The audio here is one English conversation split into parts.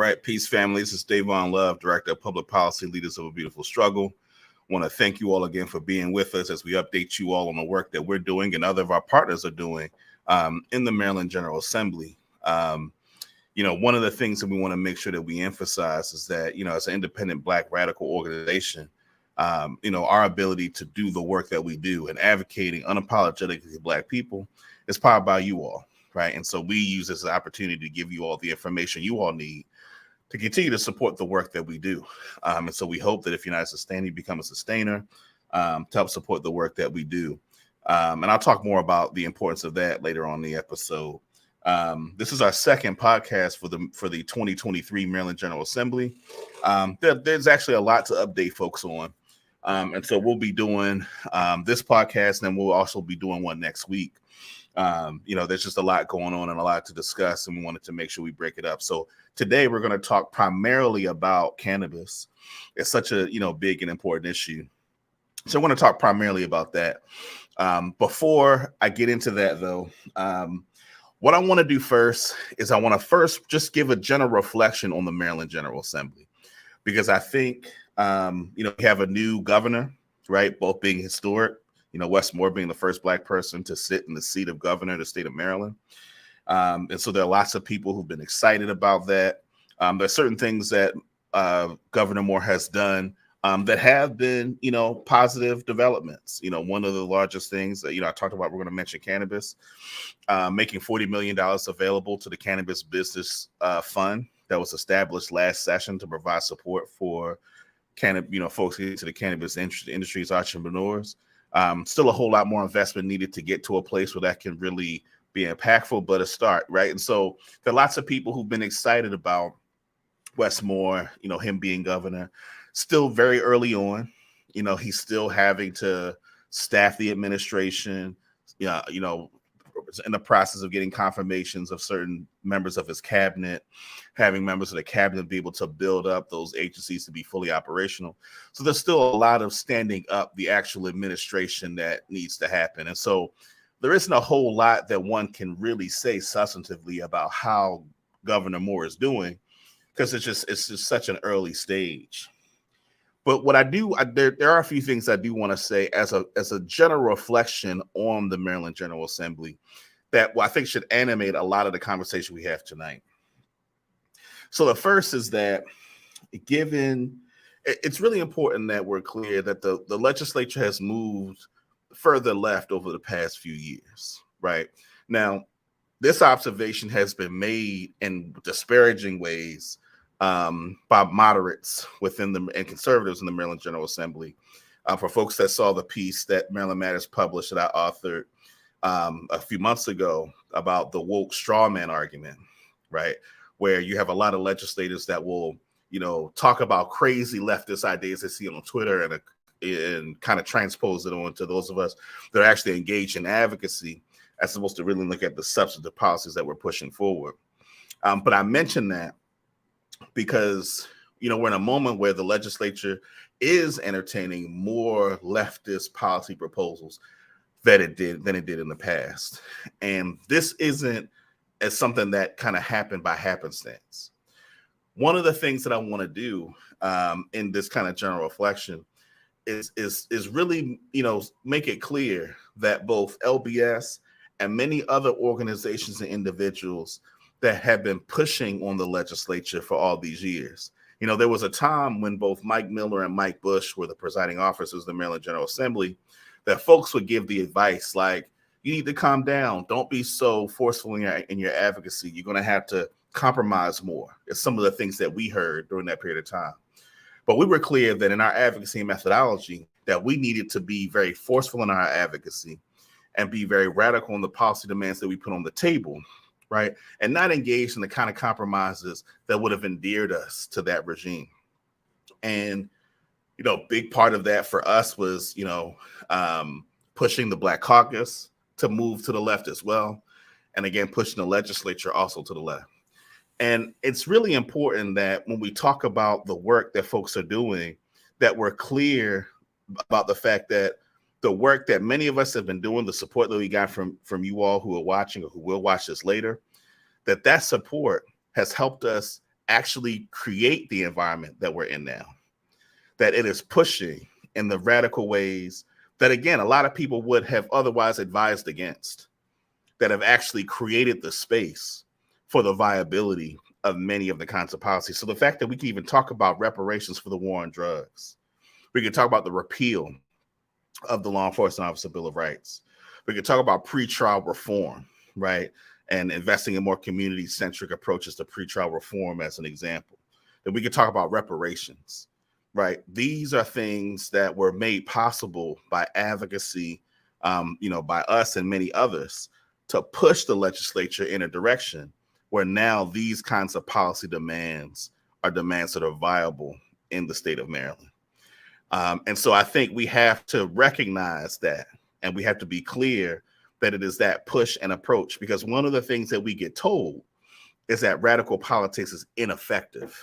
right, peace, family. This is Davon Love, Director of Public Policy, Leaders of a Beautiful Struggle. Want to thank you all again for being with us as we update you all on the work that we're doing and other of our partners are doing in the Maryland General Assembly. One of the things that we want to make sure that we emphasize is that, as an independent Black radical organization, our ability to do the work that we do and advocating unapologetically for Black people is powered by you all, right? And so we use this as an opportunity to give you all the information you all need to continue to support the work that we do. And so we hope that if you're not a sustainer, you become a sustainer to help support the work that we do. And I'll talk more about the importance of that later on in the episode. This is our second podcast for the 2023 Maryland General Assembly. There's actually a lot to update folks on. And so we'll be doing this podcast, and then we'll also be doing one next week. There's just a lot going on and a lot to discuss, and we wanted to make sure we break it up. So today we're going to talk primarily about cannabis. It's such a, big and important issue. So we're going to talk primarily about that. Before I get into that, though, what I want to do first is I want to first just give a general reflection on the Maryland General Assembly, because I think, we have a new governor, right? Both being historic, Wes Moore being the first Black person to sit in the seat of governor of the state of Maryland. And so there are lots of people who've been excited about that. There's certain things that Governor Moore has done that have been, positive developments. One of the largest things that, I talked about, we're going to mention cannabis, making $40 million available to the Cannabis Business Fund that was established last session to provide support for folks into the cannabis industry's entrepreneurs. Still a whole lot more investment needed to get to a place where that can really be impactful, but a start, right? And so there are lots of people who've been excited about Wes Moore, him being governor. Still very early on, he's still having to staff the administration, in the process of getting confirmations of certain members of his cabinet, having members of the cabinet be able to build up those agencies to be fully operational. So there's still a lot of standing up the actual administration that needs to happen. And so there isn't a whole lot that one can really say substantively about how Governor Moore is doing, because it's just such an early stage. But what I do, there are a few things I do want to say as a general reflection on the Maryland General Assembly that I think should animate a lot of the conversation we have tonight. So the first is that it's really important that we're clear that the legislature has moved further left over the past few years, right? Now, this observation has been made in disparaging ways by moderates and conservatives in the Maryland General Assembly. For folks that saw the piece that Maryland Matters published that I authored a few months ago about the woke straw man argument, right? Where you have a lot of legislators that will, talk about crazy leftist ideas they see on Twitter and kind of transpose it onto those of us that are actually engaged in advocacy as opposed to really look at the substantive policies that we're pushing forward. But I mentioned that because, we're in a moment where the legislature is entertaining more leftist policy proposals than it did in the past. And this isn't as something that kind of happened by happenstance. One of the things that I want to do in this kind of general reflection is really, make it clear that both LBS and many other organizations and individuals that have been pushing on the legislature for all these years. There was a time when both Mike Miller and Mike Bush were the presiding officers of the Maryland General Assembly that folks would give the advice like, you need to calm down. Don't be so forceful in your advocacy. You're going to have to compromise more. It's some of the things that we heard during that period of time. But we were clear that in our advocacy methodology that we needed to be very forceful in our advocacy and be very radical in the policy demands that we put on the table, right? And not engage in the kind of compromises that would have endeared us to that regime. And, big part of that for us was, pushing the Black Caucus to move to the left as well. And again, pushing the legislature also to the left. And it's really important that when we talk about the work that folks are doing, that we're clear about the fact that the work that many of us have been doing, the support that we got from you all who are watching or who will watch this later, that support has helped us actually create the environment that we're in now, that it is pushing in the radical ways that, again, a lot of people would have otherwise advised against, that have actually created the space for the viability of many of the kinds of policies. So the fact that we can even talk about reparations for the war on drugs, we can talk about the repeal of the Law Enforcement Officer Bill of Rights, we can talk about pretrial reform, right? And investing in more community-centric approaches to pretrial reform as an example. Then we can talk about reparations, right? These are things that were made possible by advocacy, by us and many others, to push the legislature in a direction where now these kinds of policy demands are demands that are viable in the state of Maryland. And so I think we have to recognize that, and we have to be clear that it is that push and approach, because one of the things that we get told is that radical politics is ineffective.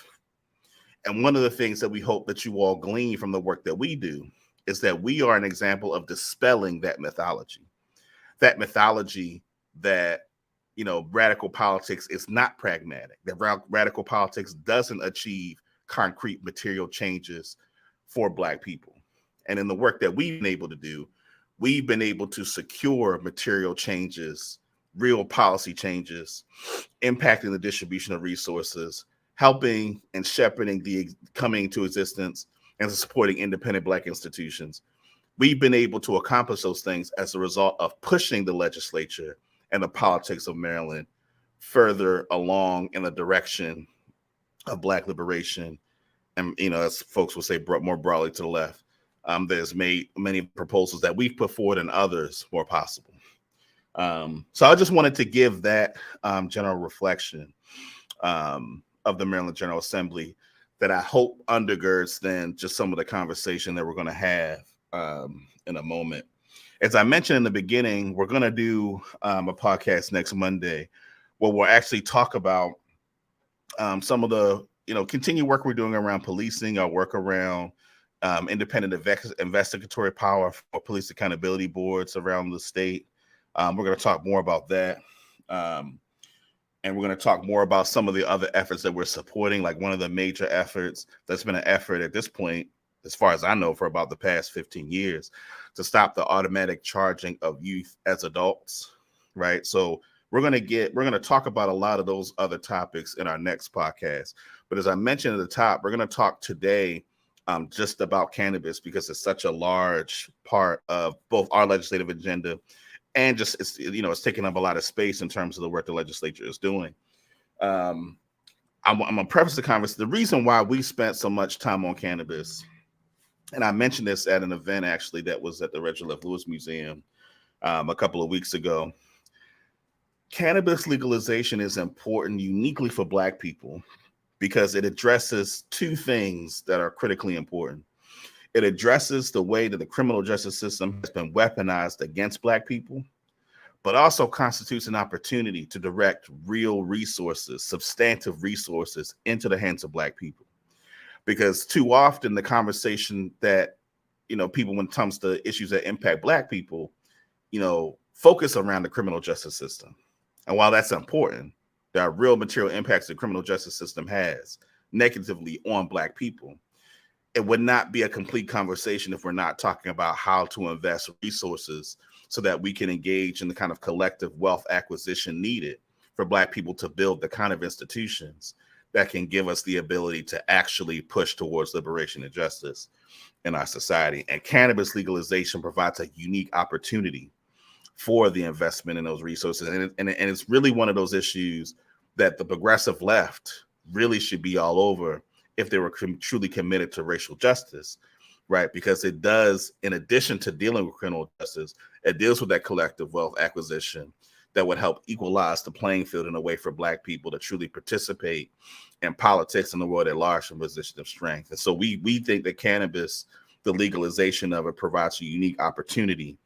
And one of the things that we hope that you all glean from the work that we do is that we are an example of dispelling that mythology that, radical politics is not pragmatic, that radical politics doesn't achieve concrete material changes for Black people. And in the work that we've been able to do, we've been able to secure material changes, real policy changes, impacting the distribution of resources, helping and shepherding the coming to existence and supporting independent Black institutions. We've been able to accomplish those things as a result of pushing the legislature and the politics of Maryland further along in the direction of Black liberation. And, as folks will say more broadly to the left, that has made many proposals that we've put forward and others more possible. So I just wanted to give that general reflection of the Maryland General Assembly that I hope undergirds then just some of the conversation that we're going to have in a moment. As I mentioned in the beginning, we're going to do a podcast next Monday where we'll actually talk about some of the continued work we're doing around policing, our work around independent investigatory power for police accountability boards around the state. We're going to talk more about that. And we're going to talk more about some of the other efforts that we're supporting. Like one of the major efforts that's been an effort at this point, as far as I know, for about the past 15 years, to stop the automatic charging of youth as adults, right? So we're going to talk about a lot of those other topics in our next podcast. But as I mentioned at the top, we're going to talk today just about cannabis, because it's such a large part of both our legislative agenda and just it's taking up a lot of space in terms of the work the legislature is doing. I'm gonna preface the conversation. The reason why we spent so much time on cannabis, and I mentioned this at an event actually that was at the Reginald F. Lewis Museum a couple of weeks ago. Cannabis legalization is important uniquely for Black people because it addresses two things that are critically important. It addresses the way that the criminal justice system has been weaponized against Black people, but also constitutes an opportunity to direct real resources, substantive resources, into the hands of Black people. Because too often the conversation that, people, when it comes to issues that impact Black people, focus around the criminal justice system. And while that's important, there are real material impacts the criminal justice system has negatively on Black people. It would not be a complete conversation if we're not talking about how to invest resources so that we can engage in the kind of collective wealth acquisition needed for Black people to build the kind of institutions that can give us the ability to actually push towards liberation and justice in our society. And cannabis legalization provides a unique opportunity for the investment in those resources. And it's really one of those issues that the progressive left really should be all over if they were truly committed to racial justice, right? Because it does, in addition to dealing with criminal justice, it deals with that collective wealth acquisition that would help equalize the playing field in a way for Black people to truly participate in politics in the world at large from a position of strength. And so we think that cannabis, the legalization of it, provides a unique opportunity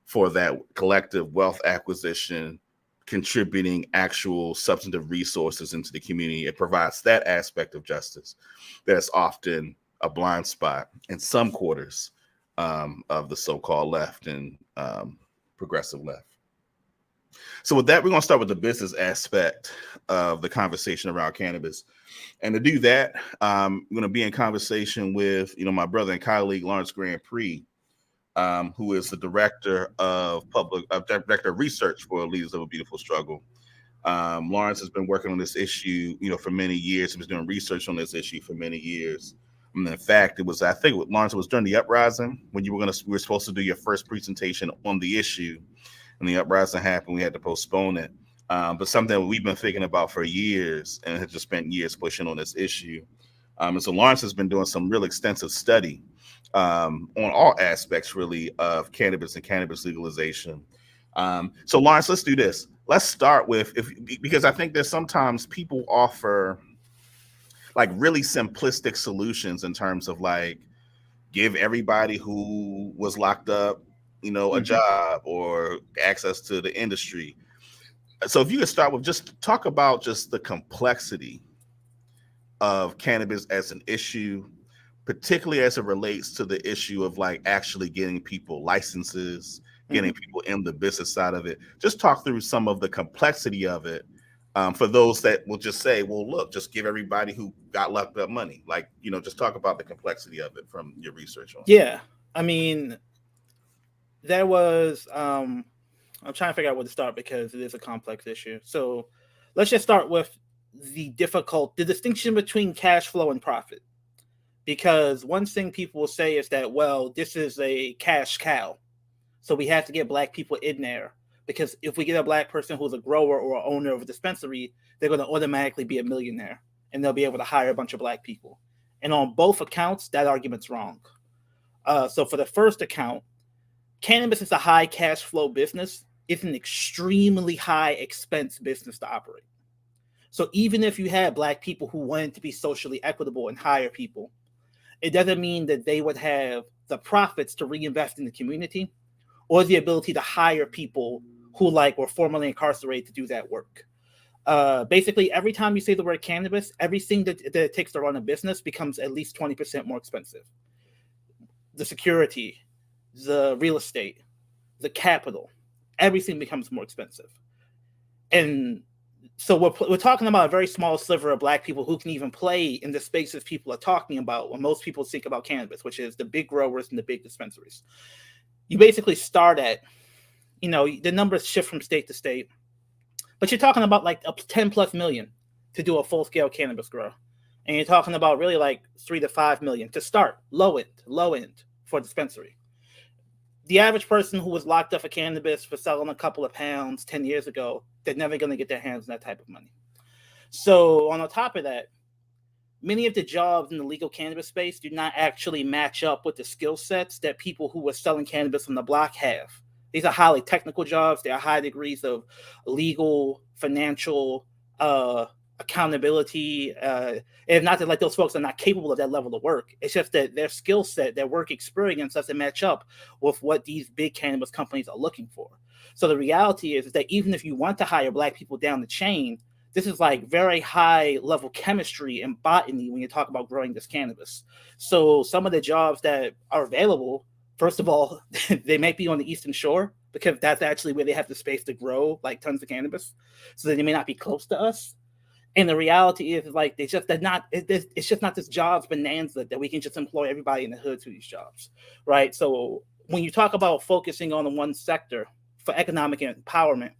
for that collective wealth acquisition, contributing actual substantive resources into the community. It provides that aspect of justice that's often a blind spot in some quarters of the so-called left and progressive left. So with that, we're going to start with the business aspect of the conversation around cannabis. And to do that, I'm going to be in conversation with, my brother and colleague, Lawrence Grand Prix, who is the director of director of research for Leaders of a Beautiful Struggle. Lawrence has been working on this issue, for many years. He was doing research on this issue for many years. And in fact, I think Lawrence, it was during the uprising when we were supposed to do your first presentation on the issue. And the uprising happened, we had to postpone it. But something that we've been thinking about for years and have just spent years pushing on this issue. And so Lawrence has been doing some real extensive study on all aspects, really, of cannabis and cannabis legalization. So Lawrence, let's do this. Let's start with, because I think there's sometimes people offer like really simplistic solutions in terms of like give everybody who was locked up, a job or access to the industry. So if you could start with just talk about just the complexity of cannabis as an issue, particularly as it relates to the issue of like actually getting people licenses, getting people in the business side of it. Just talk through some of the complexity of it for those that will just say, well, look, just give everybody who got locked up money. Like, just talk about the complexity of it from your research on it. Yeah. I mean, there was, I'm trying to figure out where to start because it is a complex issue. So let's just start with the distinction between cash flow and profit. Because one thing people will say is that, well, this is a cash cow. So we have to get black people in there. Because if we get a black person who's a grower or an owner of a dispensary, they're going to automatically be a millionaire. And they'll be able to hire a bunch of black people. And on both accounts, that argument's wrong. So for the first account, cannabis is a high cash flow business. It's an extremely high expense business to operate. So even if you had black people who wanted to be socially equitable and hire people, it doesn't mean that they would have the profits to reinvest in the community or the ability to hire people who were formerly incarcerated to do that work. Basically, every time you say the word cannabis, everything that it takes to run a business becomes at least 20% more expensive. The security, the real estate, the capital, everything becomes more expensive. And so we're talking about a very small sliver of black people who can even play in the spaces people are talking about when most people think about cannabis, which is the big growers and the big dispensaries. You basically start at, the numbers shift from state to state, but you're talking about like up to 10 plus million to do a full scale cannabis grow. And you're talking about really like 3 to 5 million to start, low end for a dispensary. The average person who was locked up for cannabis for selling a couple of pounds 10 years ago, they're never going to get their hands on that type of money. So on top of that, many of the jobs in the legal cannabis space do not actually match up with the skill sets that people who are selling cannabis on the block have. These are highly technical jobs. There are high degrees of legal, financial, accountability. And not that those folks are not capable of that level of work. It's just that their skill set, their work experience doesn't match up with what these big cannabis companies are looking for. So the reality is that even if you want to hire black people down the chain, this is like very high level chemistry and botany when you talk about growing this cannabis. So some of the jobs that are available, first of all, they might be on the Eastern Shore because that's actually where they have the space to grow like tons of cannabis. So they may not be close to us. And the reality is like it's just not this jobs bonanza that we can just employ everybody in the hood to these jobs, right? So when you talk about focusing on the one sector for economic empowerment,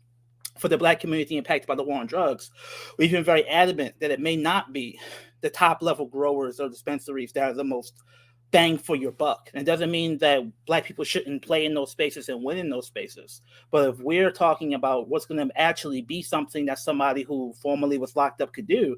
for the black community impacted by the war on drugs, we've been very adamant that it may not be the top level growers or dispensaries that are the most bang for your buck. And it doesn't mean that black people shouldn't play in those spaces and win in those spaces. But if we're talking about what's going to actually be something that somebody who formerly was locked up could do,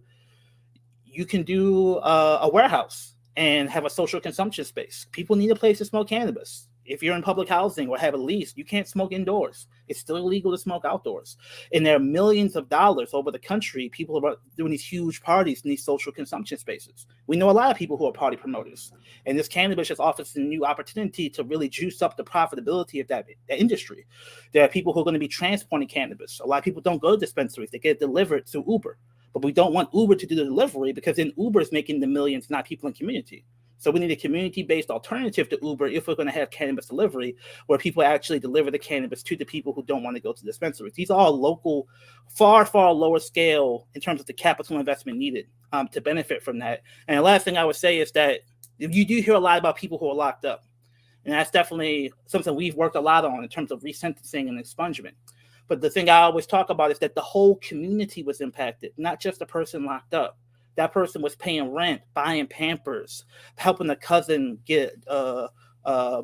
you can do a warehouse and have a social consumption space. People need a place to smoke cannabis. If you're in public housing or have a lease, you can't smoke indoors. It's still illegal to smoke outdoors. And there are millions of dollars over the country. People are doing these huge parties in these social consumption spaces. We know a lot of people who are party promoters. And this cannabis just offers a new opportunity to really juice up the profitability of that industry. There are people who are going to be transporting cannabis. A lot of people don't go to dispensaries. They get it delivered through Uber. But we don't want Uber to do the delivery because then Uber is making the millions, not people in the community. So we need a community-based alternative to Uber if we're going to have cannabis delivery, where people actually deliver the cannabis to the people who don't want to go to dispensaries. These are all local, far, far lower scale in terms of the capital investment needed to benefit from that. And the last thing I would say is that you do hear a lot about people who are locked up. And that's definitely something we've worked a lot on in terms of resentencing and expungement. But the thing I always talk about is that the whole community was impacted, not just the person locked up. That person was paying rent, buying Pampers, helping a cousin get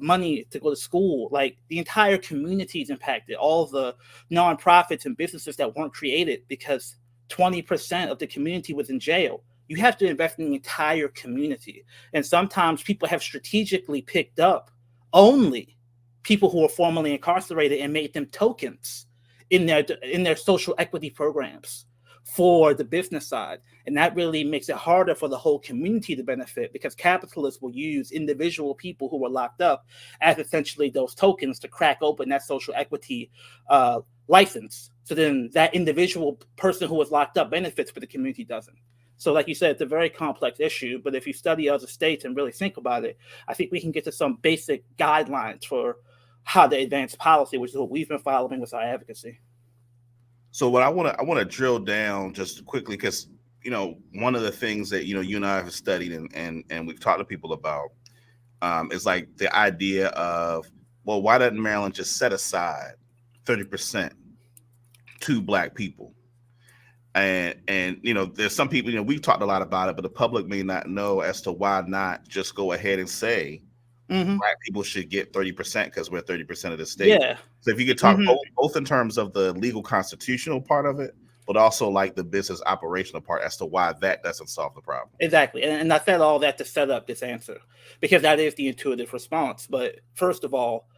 money to go to school. Like the entire community is impacted. All the nonprofits and businesses that weren't created because 20% of the community was in jail. You have to invest in the entire community. And sometimes people have strategically picked up only people who were formerly incarcerated and made them tokens in their social equity programs for the business side. And that really makes it harder for the whole community to benefit, because capitalists will use individual people who were locked up as essentially those tokens to crack open that social equity license. So then that individual person who was locked up benefits, but the community doesn't. So like you said, it's a very complex issue, but if you study other states and really think about it, I think we can get to some basic guidelines for how to advance policy, which is what we've been following with our advocacy. So what I want to drill down just quickly, because one of the things that you and I have studied and we've talked to people about is like the idea of, well, why doesn't Maryland just set aside 30% to Black people? And there's some people, we've talked a lot about it, but the public may not know as to why not just go ahead and say Black people should get 30% because we're 30% of the state. Yeah. So if you could talk both in terms of the legal constitutional part of it, but also like the business operational part as to why that doesn't solve the problem. Exactly. And I said all that to set up this answer, because that is the intuitive response. But first of all,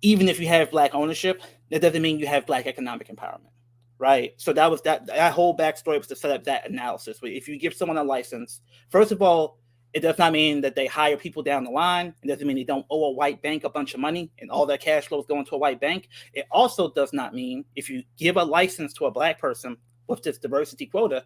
even if you have Black ownership, that doesn't mean you have Black economic empowerment. Right. So that whole backstory was to set up that analysis. If you give someone a license, first of all, it does not mean that they hire people down the line. It doesn't mean they don't owe a white bank a bunch of money and all their cash flow is going to a white bank. It also does not mean if you give a license to a Black person with this diversity quota,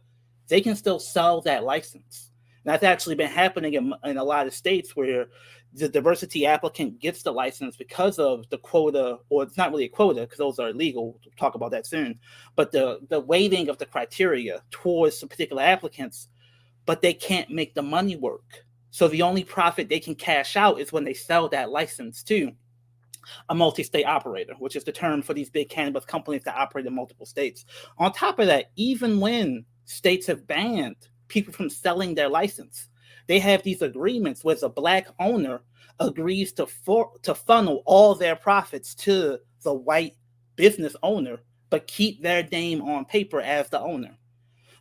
they can still sell that license. And that's actually been happening in a lot of states where the diversity applicant gets the license because of the quota, or it's not really a quota because those are illegal. We'll talk about that soon. But the weighting of the criteria towards some particular applicants, but they can't make the money work. So the only profit they can cash out is when they sell that license to a multi-state operator, which is the term for these big cannabis companies that operate in multiple states. On top of that, even when states have banned people from selling their license, they have these agreements where the Black owner agrees to funnel all their profits to the white business owner, but keep their name on paper as the owner.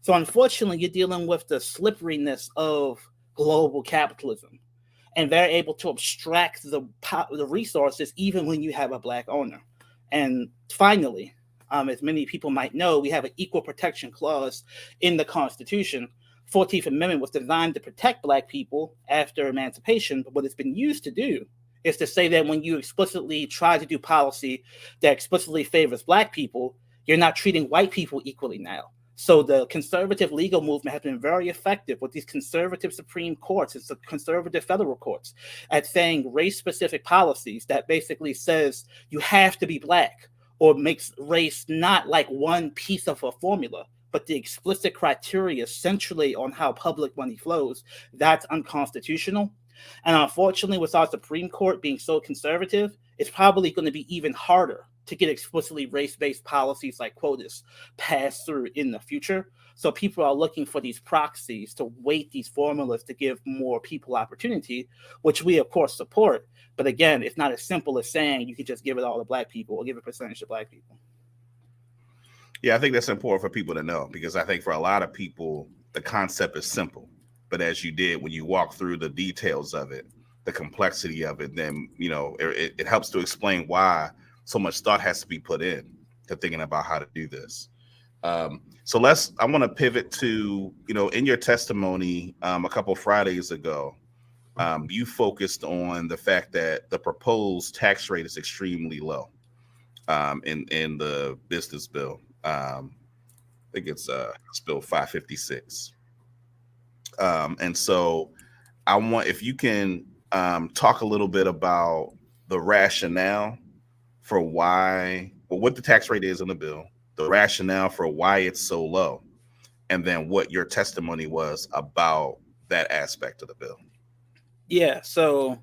So unfortunately, you're dealing with the slipperiness of global capitalism, and they're able to abstract the resources even when you have a Black owner. And finally, as many people might know, we have an equal protection clause in the Constitution. 14th Amendment was designed to protect Black people after emancipation, but what it's been used to do is to say that when you explicitly try to do policy that explicitly favors Black people, you're not treating white people equally now. So the conservative legal movement has been very effective with these conservative Supreme Courts, it's the conservative federal courts, at saying race-specific policies that basically says you have to be Black, or makes race not like one piece of a formula, but the explicit criteria centrally on how public money flows. That's unconstitutional. And unfortunately, with our Supreme Court being so conservative, it's probably going to be even harder to get explicitly race-based policies like quotas passed through in the future. So people are looking for these proxies to weight these formulas to give more people opportunity, which we, of course, support. But again, it's not as simple as saying you can just give it all to Black people or give a percentage to Black people. Yeah, I think that's important for people to know, because I think for a lot of people, the concept is simple. But as you did, when you walk through the details of it, the complexity of it, then, it helps to explain why so much thought has to be put in to thinking about how to do this. So I want to pivot to, in your testimony a couple of Fridays ago, you focused on the fact that the proposed tax rate is extremely low in the business bill. I think it's Bill 556. And so I want, if you can talk a little bit about the rationale for why, well, what the tax rate is in the bill, the rationale for why it's so low, and then what your testimony was about that aspect of the bill. Yeah, so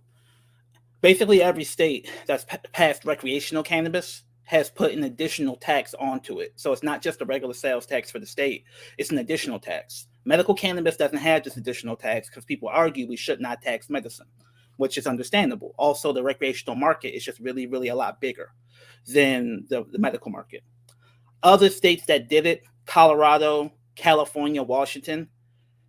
basically every state that's passed recreational cannabis has put an additional tax onto it. So it's not just a regular sales tax for the state, it's an additional tax. Medical cannabis doesn't have this additional tax because people argue we should not tax medicine, which is understandable. Also, the recreational market is just really, really a lot bigger than the medical market. Other states that did it, Colorado, California, Washington,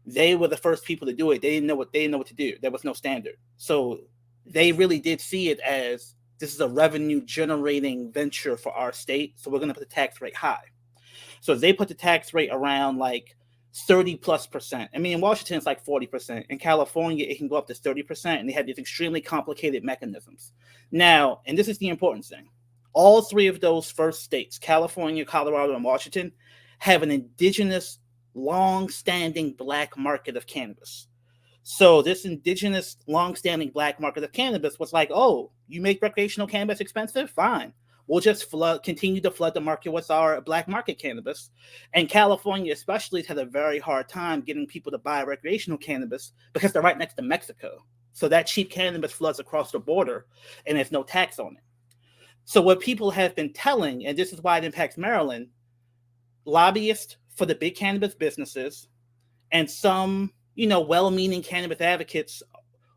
they were the first people to do it. They didn't know what to do. There was no standard. So they really did see it as this is a revenue generating venture for our state. So we're going to put the tax rate high. So they put the tax rate around like 30+%. I mean, in Washington, it's like 40%. In California, it can go up to 30%. And they have these extremely complicated mechanisms. Now, and this is the important thing, all three of those first states, California, Colorado, and Washington, have an indigenous, long-standing black market of cannabis. So this indigenous, long-standing black market of cannabis was like, oh, you make recreational cannabis expensive? Fine. We'll just continue to flood the market with our black market cannabis. And California especially has had a very hard time getting people to buy recreational cannabis because they're right next to Mexico. So that cheap cannabis floods across the border and there's no tax on it. So what people have been telling, and this is why it impacts Maryland, lobbyists for the big cannabis businesses and some, well-meaning cannabis advocates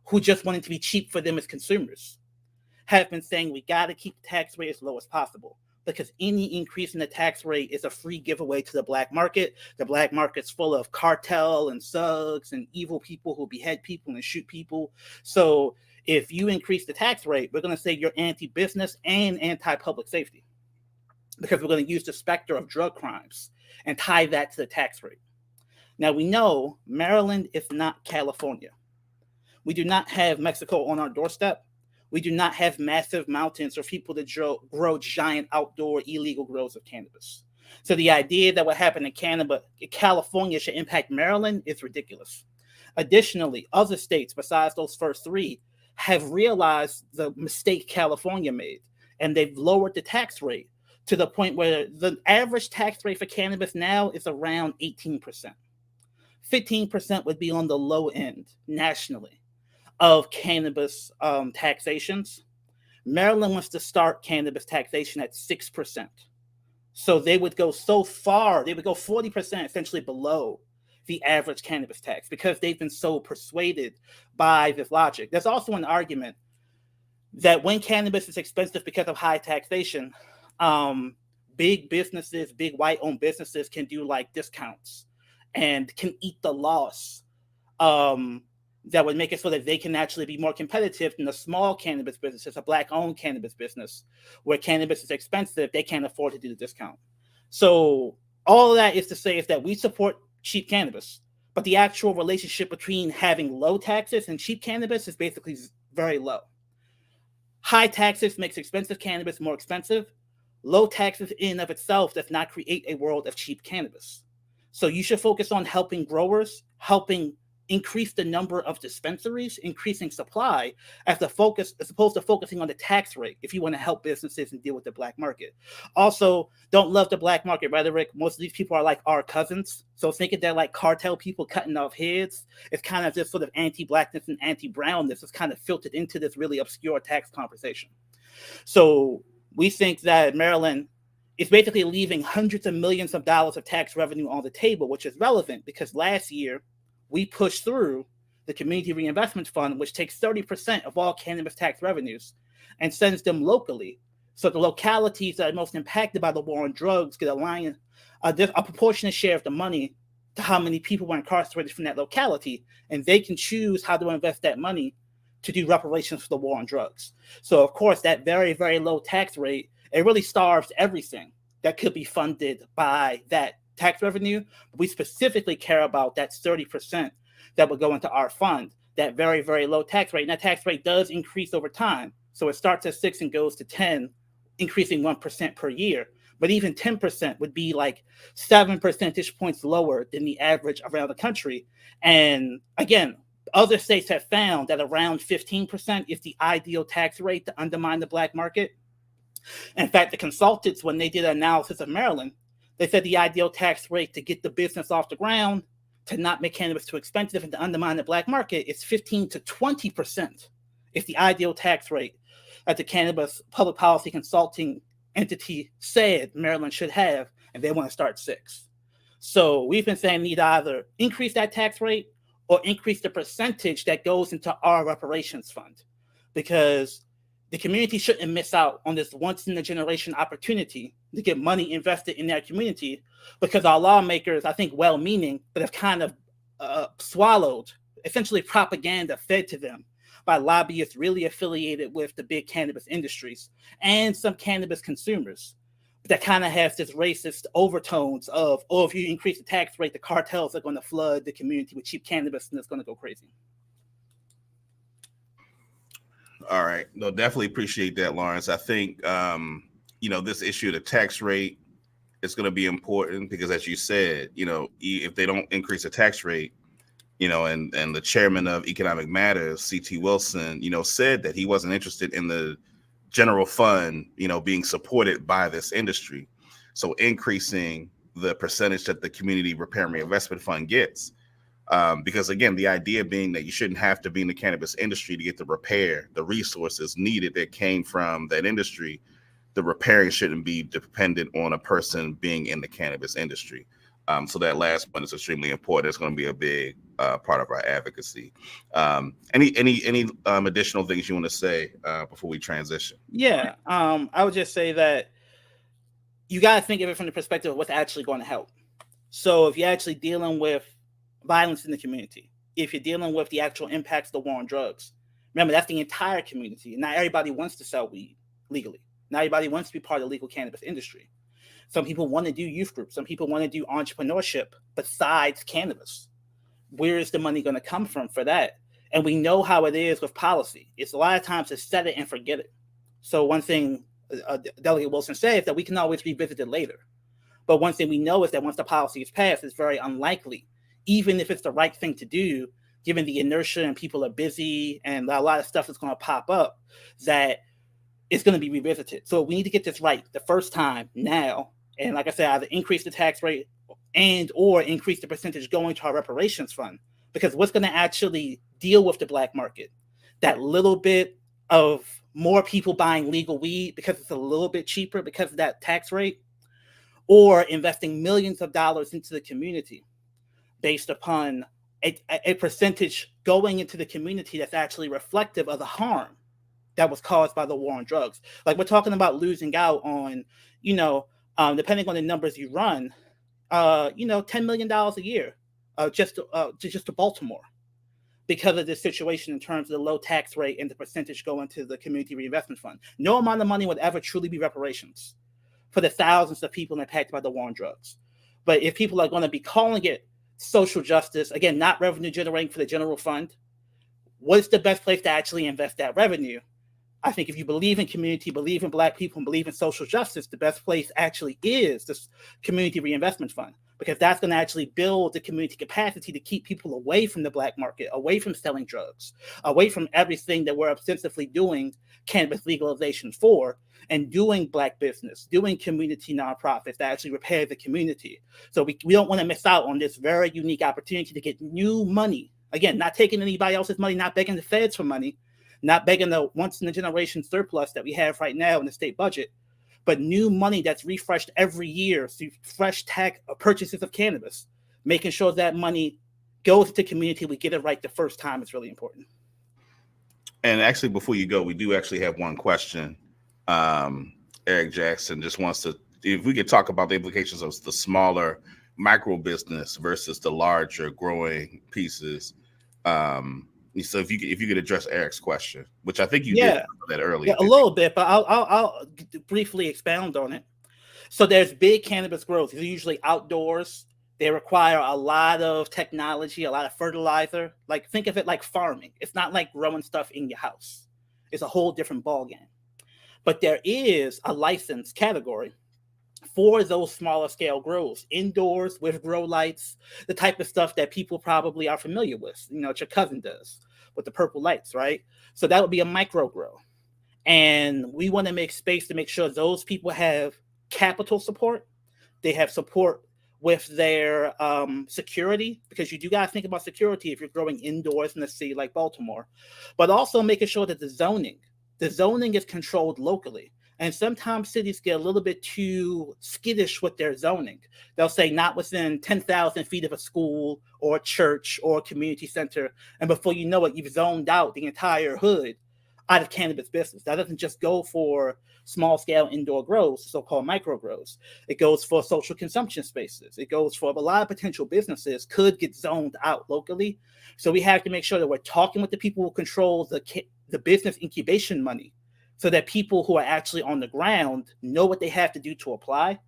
who just want it to be cheap for them as consumers have been saying we got to keep the tax rate as low as possible because any increase in the tax rate is a free giveaway to the black market. The black market's full of cartel and thugs and evil people who behead people and shoot people. So if you increase the tax rate, we're going to say you're anti-business and anti-public safety because we're going to use the specter of drug crimes and tie that to the tax rate. Now, we know Maryland is not California. We do not have Mexico on our doorstep. We do not have massive mountains for people to grow giant outdoor illegal grows of cannabis. So the idea that what happened in California should impact Maryland is ridiculous. Additionally, other states besides those first three have realized the mistake California made, and they've lowered the tax rate to the point where the average tax rate for cannabis now is around 18%. 15% would be on the low end nationally of cannabis taxations. Maryland wants to start cannabis taxation at 6%. So they would go so far, they would go 40% essentially below the average cannabis tax because they've been so persuaded by this logic. There's also an argument that when cannabis is expensive because of high taxation, big businesses, big white-owned businesses can do like discounts and can eat the loss that would make it so that they can actually be more competitive than the small cannabis businesses, a black-owned cannabis business, where cannabis is expensive, they can't afford to do the discount. So all of that is to say is that we support cheap cannabis, but the actual relationship between having low taxes and cheap cannabis is basically very low. High taxes makes expensive cannabis more expensive. Low taxes in and of itself does not create a world of cheap cannabis. So you should focus on helping growers, helping increase the number of dispensaries, increasing supply, as opposed to focusing on the tax rate if you want to help businesses and deal with the black market. Also, don't love the black market rhetoric. Most of these people are like our cousins. So thinking they're like cartel people cutting off heads, it's kind of this sort of anti-blackness and anti-brownness is kind of filtered into this really obscure tax conversation. So we think that Maryland is basically leaving hundreds of millions of dollars of tax revenue on the table, which is relevant because last year, we pushed through the Community Reinvestment Fund, which takes 30% of all cannabis tax revenues and sends them locally. So the localities that are most impacted by the war on drugs get a proportionate share of the money to how many people were incarcerated from that locality, and they can choose how to invest that money to do reparations for the war on drugs. So, of course, that very, very low tax rate, it really starves everything that could be funded by that tax revenue. We specifically care about that 30% that would go into our fund, that very, very low tax rate. And that tax rate does increase over time. So it starts at 6 and goes to 10, increasing 1% per year. But even 10% would be like 7 percentage points lower than the average around the country. And again, Other states have found that around 15% is the ideal tax rate to undermine the black market. In fact, the consultants, when they did an analysis of Maryland, they said the ideal tax rate to get the business off the ground, to not make cannabis too expensive, and to undermine the black market is 15 to 20%. It's the ideal tax rate that the cannabis public policy consulting entity said Maryland should have, and they want to start 6. So we've been saying we need to either increase that tax rate or increase the percentage that goes into our reparations fund, because the community shouldn't miss out on this once in a generation opportunity to get money invested in their community, because our lawmakers, I think well-meaning, but have kind of swallowed essentially propaganda fed to them by lobbyists really affiliated with the big cannabis industries and some cannabis consumers that kind of has this racist overtones of, oh, if you increase the tax rate, the cartels are going to flood the community with cheap cannabis and it's going to go crazy. All right. No, definitely appreciate that, Lawrence. I think, this issue of the tax rate is going to be important because, as you said, if they don't increase the tax rate, and the chairman of Economic Matters, C.T. Wilson, said that he wasn't interested in the general fund, being supported by this industry. So increasing the percentage that the Community Repair and Reinvestment Fund gets. Because again, the idea being that you shouldn't have to be in the cannabis industry to get the repair, the resources needed that came from that industry. The repairing shouldn't be dependent on a person being in the cannabis industry. So that last one is extremely important. It's going to be a big part of our advocacy. Any additional things you want to say before we transition? Yeah, I would just say that you got to think of it from the perspective of what's actually going to help. So if you're actually dealing with violence in the community, if you're dealing with the actual impacts of the war on drugs, remember, that's the entire community. Not everybody wants to sell weed legally. Not everybody wants to be part of the legal cannabis industry. Some people want to do youth groups. Some people want to do entrepreneurship besides cannabis. Where is the money going to come from for that? And we know how it is with policy. It's a lot of times to set it and forget it. So one thing Delegate Wilson said is that we can always revisit it later. But one thing we know is that once the policy is passed, it's very unlikely, even if it's the right thing to do, given the inertia and people are busy and a lot of stuff is going to pop up, that it's going to be revisited. So we need to get this right the first time now. And like I said, either increase the tax rate and or increase the percentage going to our reparations fund. Because what's going to actually deal with the black market? That little bit of more people buying legal weed because it's a little bit cheaper because of that tax rate, or investing millions of dollars into the community based upon a percentage going into the community that's actually reflective of the harm that was caused by the war on drugs. Like we're talking about losing out on, depending on the numbers you run, $10 million a year just to Baltimore because of this situation in terms of the low tax rate and the percentage going to the Community Reinvestment Fund. No amount of money would ever truly be reparations for the thousands of people impacted by the war on drugs. But if people are going to be calling it social justice, again, not revenue generating for the general fund, what's the best place to actually invest that revenue? I think if you believe in community, believe in black people, and believe in social justice, the best place actually is this Community Reinvestment Fund, because that's going to actually build the community capacity to keep people away from the black market, away from selling drugs, away from everything that we're ostensibly doing cannabis legalization for, and doing black business, doing community nonprofits that actually repair the community. So we don't want to miss out on this very unique opportunity to get new money. Again, not taking anybody else's money, not begging the feds for money, not begging the once-in-a-generation surplus that we have right now in the state budget, but new money that's refreshed every year through fresh tax purchases of cannabis. Making sure that money goes to community, we get it right the first time is really important. And actually, before you go, we do actually have one question. Eric Jackson just wants to, if we could talk about the implications of the smaller micro business versus the larger growing pieces. So if you could address Eric's question, which I think you did that earlier. Yeah, a little bit, but I'll briefly expound on it. So there's big cannabis growth. They're usually outdoors. They require a lot of technology, a lot of fertilizer. Like think of it like farming. It's not like growing stuff in your house. It's a whole different ballgame. But there is a license category for those smaller scale grows, indoors with grow lights, the type of stuff that people probably are familiar with, what your cousin does with the purple lights, right? So that would be a micro grow. And we want to make space to make sure those people have capital support. They have support with their security, because you do got to think about security if you're growing indoors in a city like Baltimore, but also making sure that the zoning is controlled locally. And sometimes cities get a little bit too skittish with their zoning. They'll say not within 10,000 feet of a school or a church or a community center. And before you know it, you've zoned out the entire hood out of cannabis business. That doesn't just go for small scale indoor grows, so-called micro grows. It goes for social consumption spaces. It goes for a lot of potential businesses could get zoned out locally. So we have to make sure that we're talking with the people who control the business incubation money, so that people who are actually on the ground know what they have to do to apply.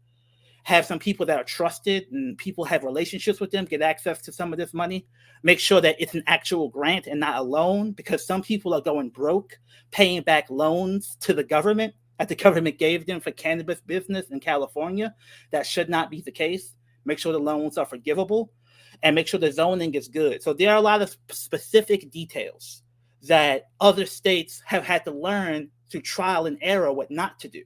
Have some people that are trusted and people have relationships with them get access to some of this money. Make sure that it's an actual grant and not a loan, because some people are going broke paying back loans to the government that the government gave them for cannabis business in California. That should not be the case. Make sure the loans are forgivable and make sure the zoning is good. So there are a lot of specific details that other states have had to learn through trial and error what not to do.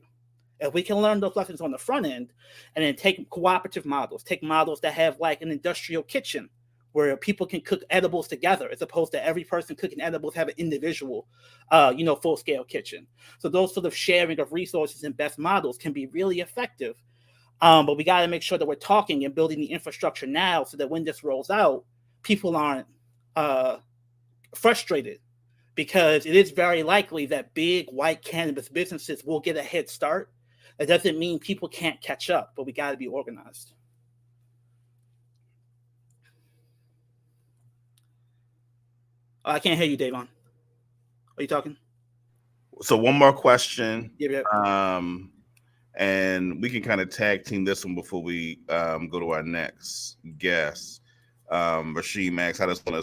If we can learn those lessons on the front end and then take cooperative models, take models that have like an industrial kitchen where people can cook edibles together, as opposed to every person cooking edibles have an individual, full-scale kitchen. So those sort of sharing of resources and best models can be really effective. But we got to make sure that we're talking and building the infrastructure now, so that when this rolls out, people aren't frustrated, because it is very likely that big white cannabis businesses will get a head start. It doesn't mean people can't catch up, but we got to be organized. I can't hear you, Davon. Are you talking? So one more question. Yeah. And we can kind of tag team this one before we go to our next guest. Rasheed Max, how does one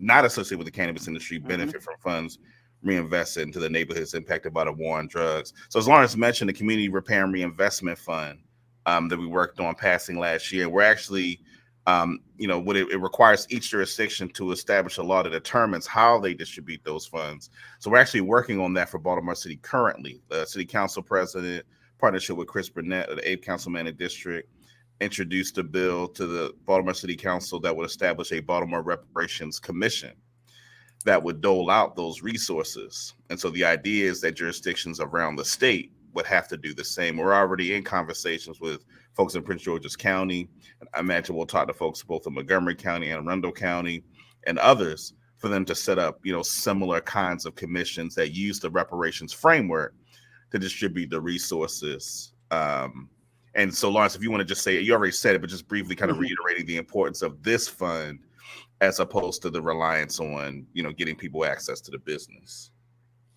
not associate with the cannabis industry benefit from funds reinvested into the neighborhoods impacted by the war on drugs? So as Lawrence mentioned, the Community Repair and Reinvestment Fund that we worked on passing last year, we're actually, it requires each jurisdiction to establish a law that determines how they distribute those funds. So we're actually working on that for Baltimore City currently. The City Council President, partnership with Chris Burnett, the 8th Councilman in District, introduced a bill to the Baltimore City Council that would establish a Baltimore Reparations Commission that would dole out those resources. And so the idea is that jurisdictions around the state would have to do the same. We're already in conversations with folks in Prince George's County. I imagine we'll talk to folks both in Montgomery County and Arundel County and others for them to set up, similar kinds of commissions that use the reparations framework to distribute the resources. And so, Lawrence, if you want to just say, you already said it, but just briefly kind of reiterating the importance of this fund as opposed to the reliance on, getting people access to the business.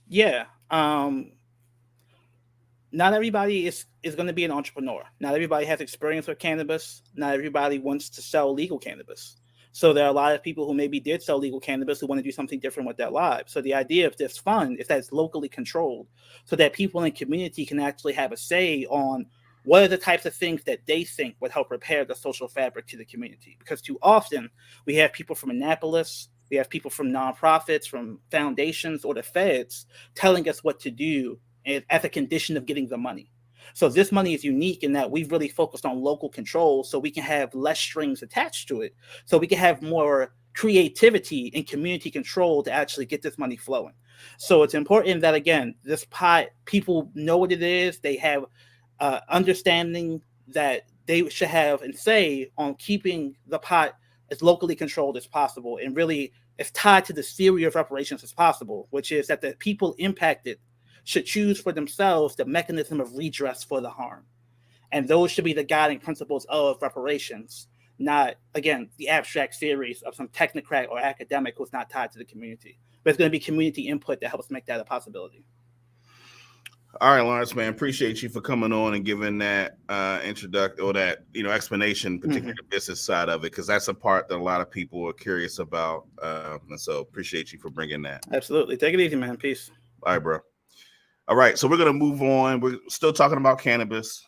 Yeah. Not everybody is going to be an entrepreneur. Not everybody has experience with cannabis. Not everybody wants to sell legal cannabis. So there are a lot of people who maybe did sell legal cannabis who want to do something different with their lives. So the idea of this fund is that it's locally controlled, so that people in the community can actually have a say on what are the types of things that they think would help repair the social fabric to the community. Because too often we have people from Annapolis, we have people from nonprofits, from foundations, or the feds telling us what to do as a condition of getting the money. So this money is unique in that we've really focused on local control, so we can have less strings attached to it, so we can have more creativity and community control to actually get this money flowing. So it's important that, again, this pot, people know what it is. They have understanding that they should have and say on keeping the pot as locally controlled as possible, and really as tied to the theory of reparations as possible, which is that the people impacted should choose for themselves the mechanism of redress for the harm. And those should be the guiding principles of reparations, not, again, the abstract theories of some technocrat or academic who's not tied to the community. But it's going to be community input that helps make that a possibility. All right, Lawrence, man, appreciate you for coming on and giving that introduction or that, explanation, particularly the business side of it, because that's a part that a lot of people are curious about. And so appreciate you for bringing that. Absolutely. Take it easy, man. Peace. All right, bro. All right, so we're going to move on. We're still talking about cannabis.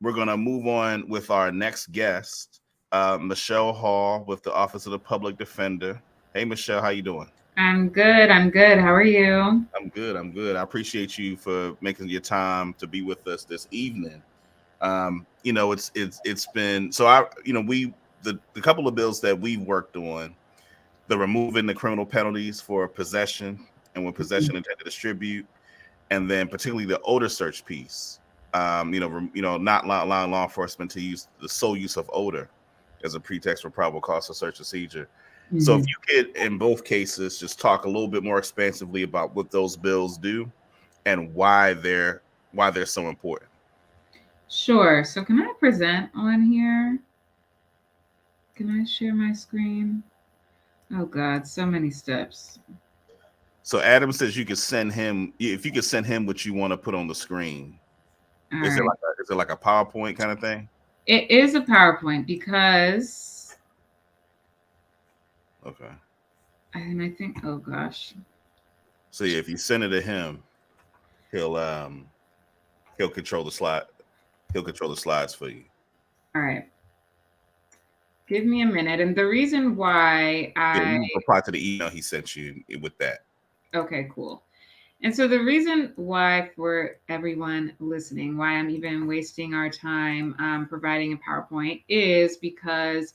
we're going to move on with our next guest, Michele Hall with the Office of the Public Defender. Hey, Michele, how you doing? I'm good. I'm good. How are you? I'm good. I'm good. I appreciate you for making your time to be with us this evening. It's been so the couple of bills that we worked on, the removing the criminal penalties for possession and when possession intended to distribute, and then particularly the odor search piece. Not allowing law enforcement to use the sole use of odor as a pretext for probable cause of search and seizure. So if you could, in both cases, just talk a little bit more expansively about what those bills do and why they're so important. Sure. So can I present on here? Can I share my screen? Oh God, so many steps. So Adam says you could send him, if you could send him what you want to put on the screen. All Is right. it like a PowerPoint kind of thing? It is a PowerPoint because Okay. and I think, oh gosh. So yeah, if you send it to him, he'll control the slide. He'll control the slides for you. All right. Give me a minute. And the reason why You reply to the email he sent you with that. Okay, cool. And so the reason why, for everyone listening, why I'm even wasting our time providing a PowerPoint is because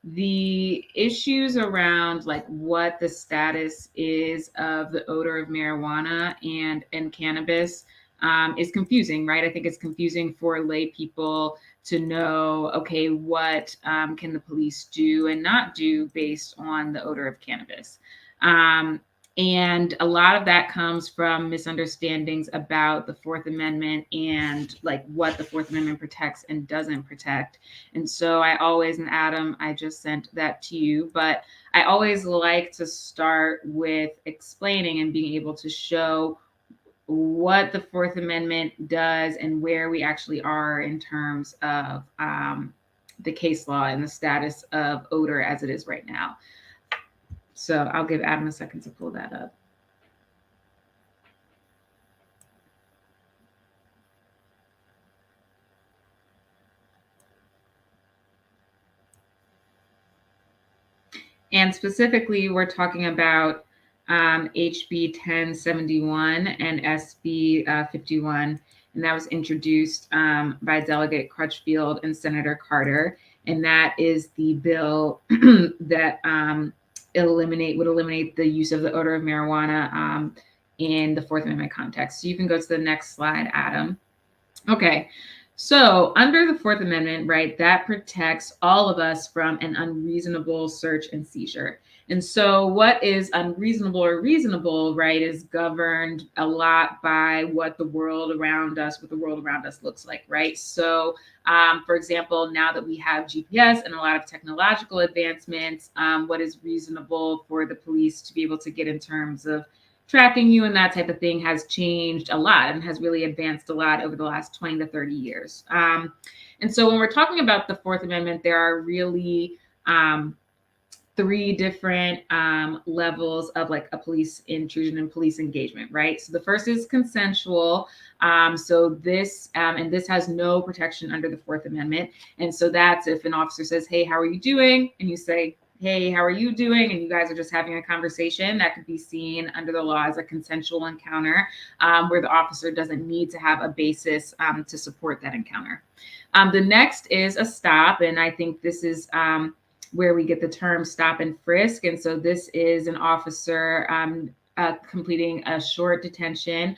the issues around like what the status is of the odor of marijuana and cannabis is confusing, right? I think it's confusing for lay people to know, okay, what can the police do and not do based on the odor of cannabis. And a lot of that comes from misunderstandings about the Fourth Amendment and like what the Fourth Amendment protects and doesn't protect. And so I always, and Adam, I just sent that to you, but I always like to start with explaining and being able to show what the Fourth Amendment does and where we actually are in terms of the case law and the status of odor as it is right now. So I'll give Adam a second to pull that up. And specifically, we're talking about HB 1071 and SB 51. And that was introduced by Delegate Crutchfield and Senator Carter. And that is the bill that would eliminate the use of the odor of marijuana in the Fourth Amendment context. So you can go to the next slide, Adam. Okay. So under the Fourth Amendment, right, that protects all of us from an unreasonable search and seizure. And so what is unreasonable or reasonable, right, is governed a lot by what the world around us looks like, right? So, for example, now that we have GPS and a lot of technological advancements, what is reasonable for the police to be able to get in terms of tracking you and that type of thing has changed a lot and has really advanced a lot over the last 20 to 30 years. And so when we're talking about the Fourth Amendment, there are really three different levels of like a police intrusion and police engagement, right? So the first is consensual. So this and this has no protection under the Fourth Amendment. And so that's if an officer says, "Hey, how are you doing?" And you say, "Hey, how are you doing?" And you guys are just having a conversation, that could be seen under the law as a consensual encounter, where the officer doesn't need to have a basis to support that encounter. The next is a stop. And I think this is where we get the term stop and frisk. And so this is an officer completing a short detention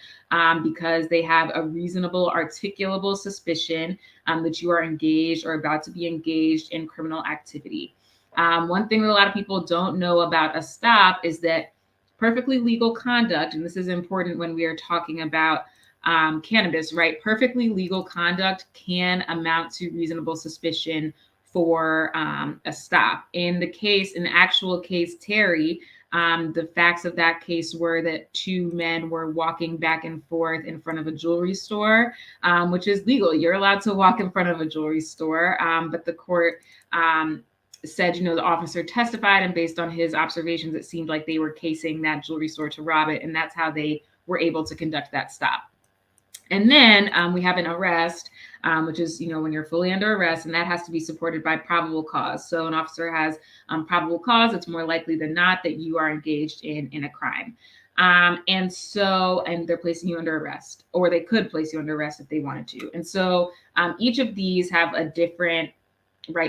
because they have a reasonable, articulable suspicion that you are engaged or about to be engaged in criminal activity. One thing that a lot of people don't know about a stop is that perfectly legal conduct, and this is important when we are talking about cannabis, right? Perfectly legal conduct can amount to reasonable suspicion for a stop. In the actual case, Terry, the facts of that case were that two men were walking back and forth in front of a jewelry store, which is legal. You're allowed to walk in front of a jewelry store, but the court said, the officer testified, and based on his observations, it seemed like they were casing that jewelry store to rob it, and that's how they were able to conduct that stop. And then we have an arrest, which is, when you're fully under arrest, and that has to be supported by probable cause. So an officer has probable cause, it's more likely than not that you are engaged in a crime. And they're placing you under arrest, or they could place you under arrest if they wanted to. And so each of these have a different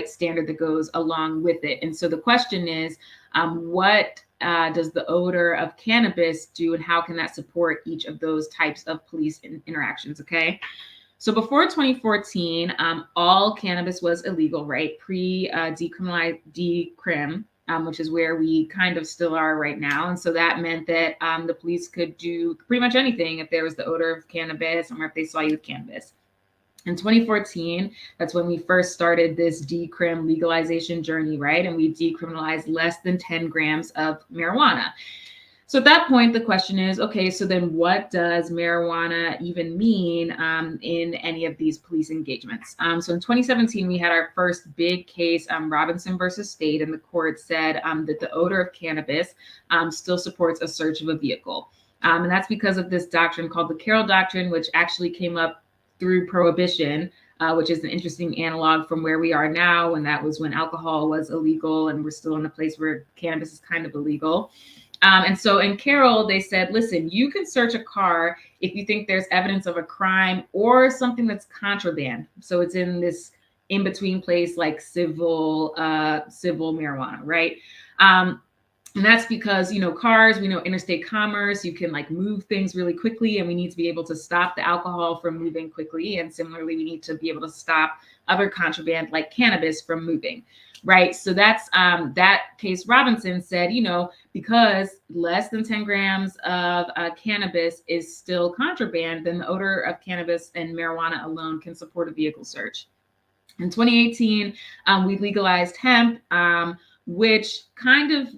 standard that goes along with it. And so the question is, what does the odor of cannabis do, and how can that support each of those types of police interactions? Okay. So before 2014, all cannabis was illegal, right? Pre-decriminalized decrim, which is where we kind of still are right now. And so that meant that the police could do pretty much anything if there was the odor of cannabis or if they saw you with cannabis. In 2014, that's when we first started this decrim legalization journey, right? And we decriminalized less than 10 grams of marijuana. So at that point, the question is, okay, so then what does marijuana even mean in any of these police engagements? So in 2017, we had our first big case, Robinson versus State, and the court said that the odor of cannabis still supports a search of a vehicle. And that's because of this doctrine called the Carroll Doctrine, which actually came up through Prohibition, which is an interesting analog from where we are now, and that was when alcohol was illegal, and we're still in a place where cannabis is kind of illegal. And so in Carroll, they said, listen, you can search a car if you think there's evidence of a crime or something that's contraband. So it's in this in-between place like civil marijuana, right? And that's because, cars, we know interstate commerce, you can move things really quickly, and we need to be able to stop the alcohol from moving quickly. And similarly, we need to be able to stop other contraband like cannabis from moving, right? So that's that case. Robinson said, because less than 10 grams of cannabis is still contraband, then the odor of cannabis and marijuana alone can support a vehicle search. In 2018, we legalized hemp, which kind of,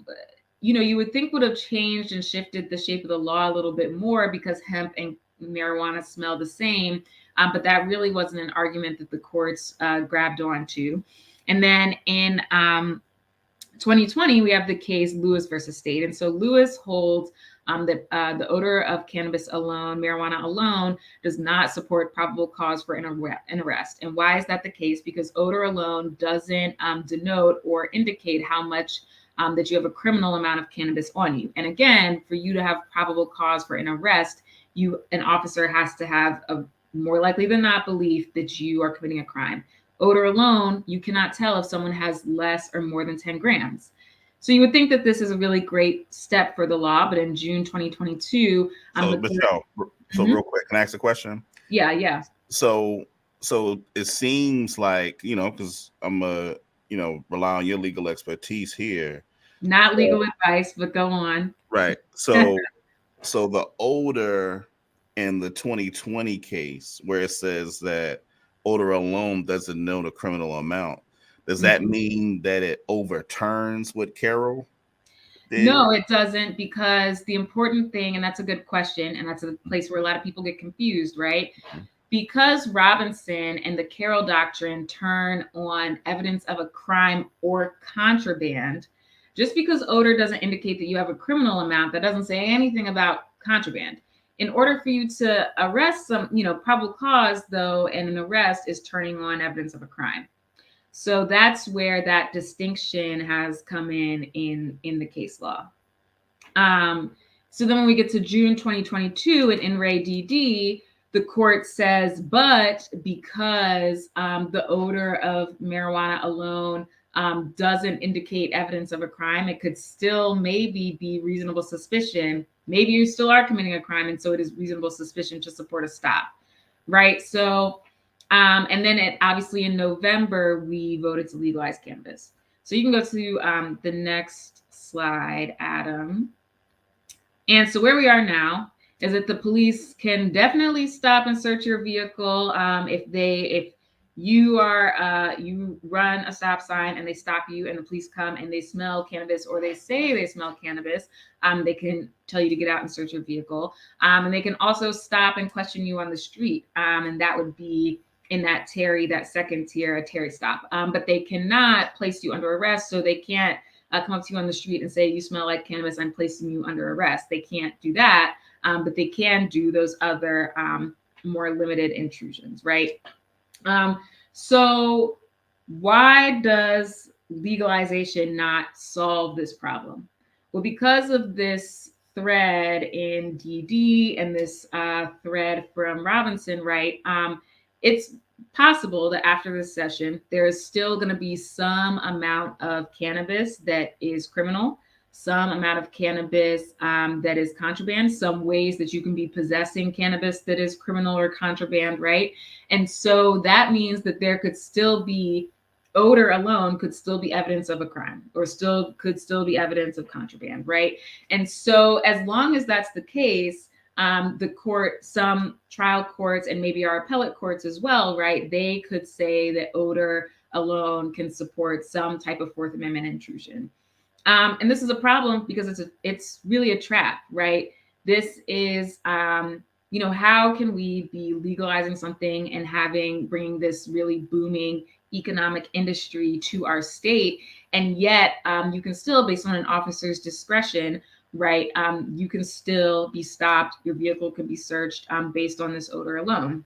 you would think would have changed and shifted the shape of the law a little bit more because hemp and marijuana smell the same. But that really wasn't an argument that the courts grabbed onto. And then in 2020, we have the case Lewis versus State. And so Lewis holds that the odor of cannabis alone, marijuana alone, does not support probable cause for an arrest. And why is that the case? Because odor alone doesn't denote or indicate how much that you have a criminal amount of cannabis on you. And again, for you to have probable cause for an arrest, an officer has to have a more likely than not belief that you are committing a crime. Odor alone, you cannot tell if someone has less or more than 10 grams. So you would think that this is a really great step for the law, but in June 2022, Michelle, real quick, can I ask a question? Yeah. So it seems like, because I'm rely on your legal expertise here. Not legal advice, but go on. Right. So the odor in the 2020 case where it says that odor alone doesn't denote a criminal amount, does that mean that it overturns what Carroll did? No, it doesn't, because the important thing, and that's a good question, and that's a place where a lot of people get confused, right? Because Robinson and the Carroll Doctrine turn on evidence of a crime or contraband, just because odor doesn't indicate that you have a criminal amount, that doesn't say anything about contraband. In order for you to arrest probable cause, though, and an arrest is turning on evidence of a crime. So that's where that distinction has come in the case law. So then when we get to June 2022 in Re DD, the court says, but because the odor of marijuana alone doesn't indicate evidence of a crime, it could still maybe be reasonable suspicion. Maybe you still are committing a crime, and so it is reasonable suspicion to support a stop, right? So, and then obviously in November, we voted to legalize cannabis. So you can go to the next slide, Adam. And so where we are now is that the police can definitely stop and search your vehicle if you run a stop sign and they stop you and the police come and they smell cannabis, or they say they smell cannabis. They can tell you to get out and search your vehicle. And they can also stop and question you on the street. And that would be in that second tier, a Terry stop. But they cannot place you under arrest. So they can't come up to you on the street and say, you smell like cannabis, I'm placing you under arrest. They can't do that. But they can do those other more limited intrusions, right? So why does legalization not solve this problem? Well, because of this thread in DD and this thread from Robinson, right? It's possible that after this session, there is still going to be some amount of cannabis that is criminal, some amount of cannabis that is contraband, some ways that you can be possessing cannabis that is criminal or contraband, right? And so that means that there could still be odor alone could still be evidence of a crime or could still be evidence of contraband, right? And so as long as that's the case, some trial courts and maybe our appellate courts as well, right? They could say that odor alone can support some type of Fourth Amendment intrusion. And this is a problem because it's really a trap, right? This is, how can we be legalizing something and bringing this really booming economic industry to our state, and yet you can still, based on an officer's discretion, right? You can still be stopped. Your vehicle can be searched based on this odor alone.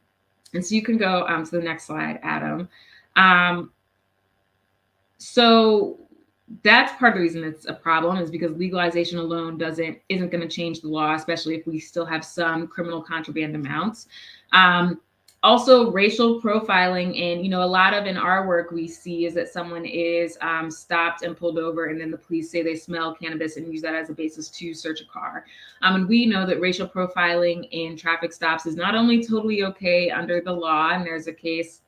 And so you can go to the next slide, Adam. So that's part of the reason it's a problem, is because legalization alone isn't going to change the law, especially if we still have some criminal contraband amounts. Also, racial profiling, and a lot of in our work we see is that someone is stopped and pulled over, and then the police say they smell cannabis and use that as a basis to search a car. And we know that racial profiling in traffic stops is not only totally okay under the law, and there's a case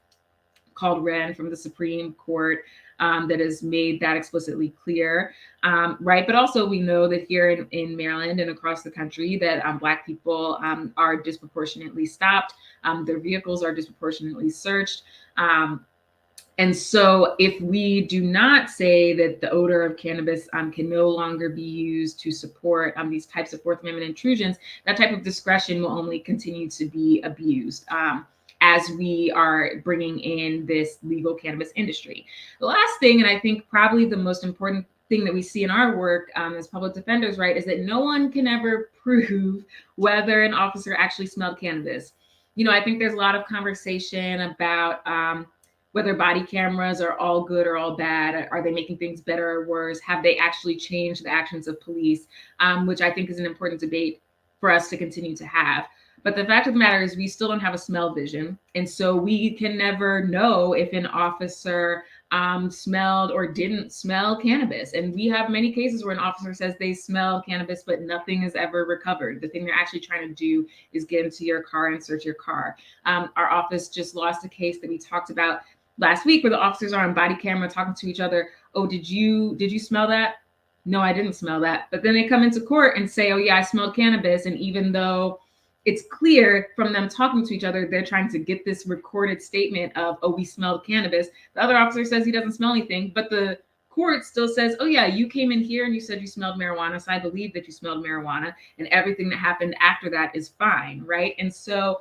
called Wren from the Supreme Court that has made that explicitly clear, right? But also we know that here in Maryland and across the country that Black people are disproportionately stopped. Their vehicles are disproportionately searched. And so if we do not say that the odor of cannabis can no longer be used to support these types of Fourth Amendment intrusions, that type of discretion will only continue to be abused as we are bringing in this legal cannabis industry. The last thing, and I think probably the most important thing that we see in our work as public defenders, right, is that no one can ever prove whether an officer actually smelled cannabis. I think there's a lot of conversation about whether body cameras are all good or all bad. Are they making things better or worse? Have they actually changed the actions of police? Which I think is an important debate for us to continue to have. But the fact of the matter is we still don't have a smell vision. And so we can never know if an officer smelled or didn't smell cannabis. And we have many cases where an officer says they smelled cannabis, but nothing is ever recovered. The thing they're actually trying to do is get into your car and search your car. Our office just lost a case that we talked about last week where the officers are on body camera talking to each other. Oh, did you smell that? No, I didn't smell that. But then they come into court and say, oh yeah, I smelled cannabis. And even though it's clear from them talking to each other, they're trying to get this recorded statement of, oh, we smelled cannabis. The other officer says he doesn't smell anything, but the court still says, oh yeah, you came in here and you said you smelled marijuana. So I believe that you smelled marijuana, and everything that happened after that is fine, right? And so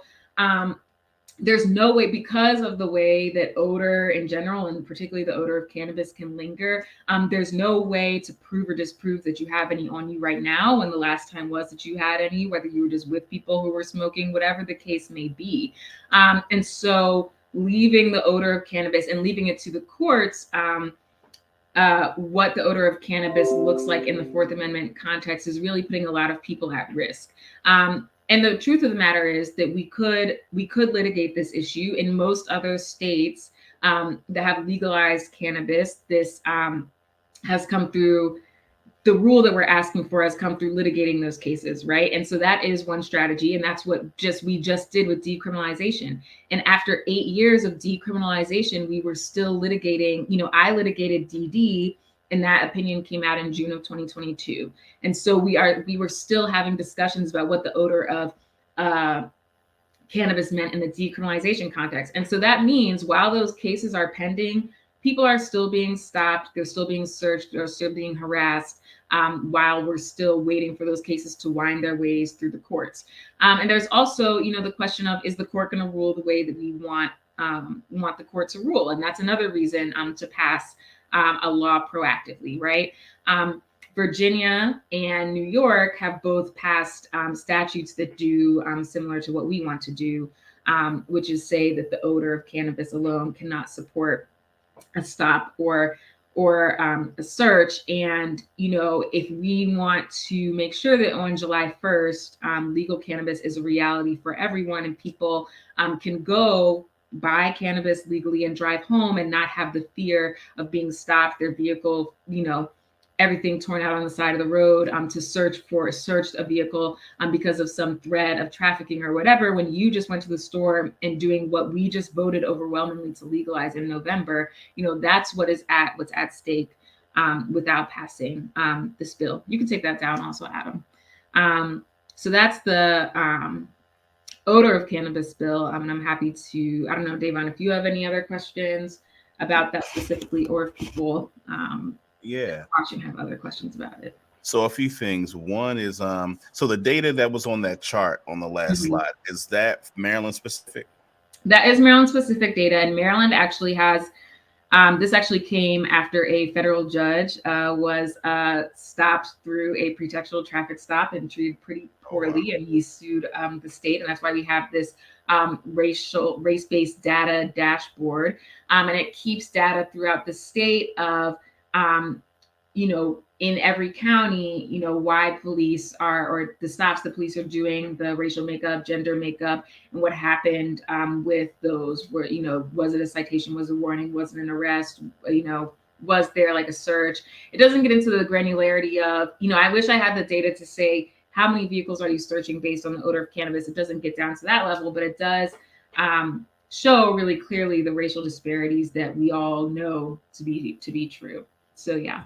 there's no way, because of the way that odor in general, and particularly the odor of cannabis, can linger, there's no way to prove or disprove that you have any on you right now when the last time was that you had any, whether you were just with people who were smoking, whatever the case may be. And so leaving the odor of cannabis and leaving it to the courts, what the odor of cannabis looks like in the Fourth Amendment context is really putting a lot of people at risk. And the truth of the matter is that we could litigate this issue in most other states that have legalized cannabis. This has come through, the rule that we're asking for has come through litigating those cases, right? And so that is one strategy, and that's what we just did with decriminalization. And after 8 years of decriminalization, we were still litigating. I litigated DD, and that opinion came out in June of 2022. And so we were still having discussions about what the odor of cannabis meant in the decriminalization context. And so that means while those cases are pending, people are still being stopped, they're still being searched, they're still being harassed, while we're still waiting for those cases to wind their ways through the courts. And there's also, the question of, is the court going to rule the way that we want the court to rule? And that's another reason to pass a law proactively, right? Virginia and New York have both passed statutes that do similar to what we want to do. which is say that the odor of cannabis alone cannot support a stop or a search. And, you know, if we want to make sure that on July 1st, legal cannabis is a reality for everyone and people can go buy cannabis legally and drive home and not have the fear of being stopped, their vehicle, you know, everything torn out on the side of the road to search a vehicle because of some threat of trafficking or whatever, when you just went to the store and doing what we just voted overwhelmingly to legalize in November, you know, that's what's at stake without passing this bill. You can take that down also, Adam. So that's the odor of cannabis bill. And I'm happy to, I don't know, Davon, if you have any other questions about that specifically, or if people watching have other questions about it. So a few things. One is so the data that was on that chart on the last slide, is that Maryland specific? That is Maryland specific data, and Maryland actually has this actually came after a federal judge was stopped through a pretextual traffic stop and treated pretty poorly, and he sued the state, and that's why we have this race-based data dashboard, and it keeps data throughout the state of you know, in every county, you know, why police are, or the stops the police are doing, the racial makeup, gender makeup, and what happened with those. Where, you know, was it a citation, was it a warning, was it an arrest, you know, was there like a search? It doesn't get into the granularity of, you know, I wish I had the data to say how many vehicles are you searching based on the odor of cannabis. It doesn't get down to that level, but it does show really clearly the racial disparities that we all know to be true. So yeah.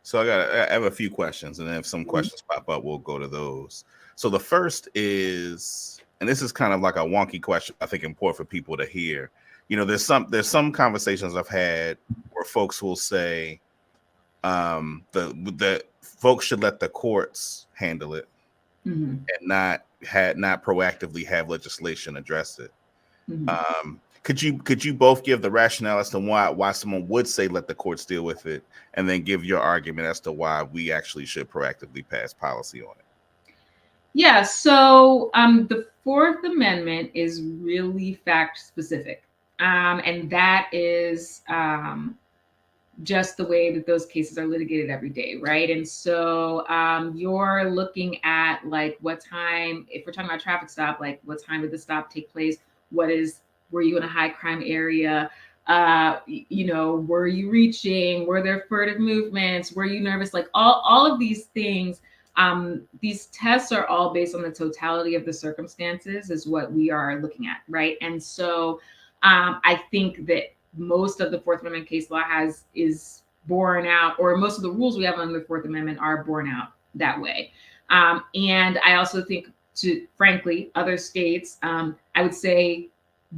So I have a few questions, and then if some questions pop up, we'll go to those. So the first is, and this is kind of like a wonky question, I think important for people to hear. You know, there's some conversations I've had where folks will say the folks should let the courts handle it and not proactively have legislation address it. Could you both give the rationale as to why someone would say let the courts deal with it, and then give your argument as to why we actually should proactively pass policy on it? Yeah, so the Fourth Amendment is really fact specific, and that is just the way that those cases are litigated every day, right? And so you're looking at like what time, if we're talking about traffic stop, like what time did the stop take place? Were you in a high crime area? You know, were you reaching? Were there furtive movements? Were you nervous? Like all of these things, these tests are all based on the totality of the circumstances is what we are looking at, right? And so I think that most of the Fourth Amendment case law is borne out, or most of the rules we have under the Fourth Amendment are borne out that way. And I also think, frankly, other states, I would say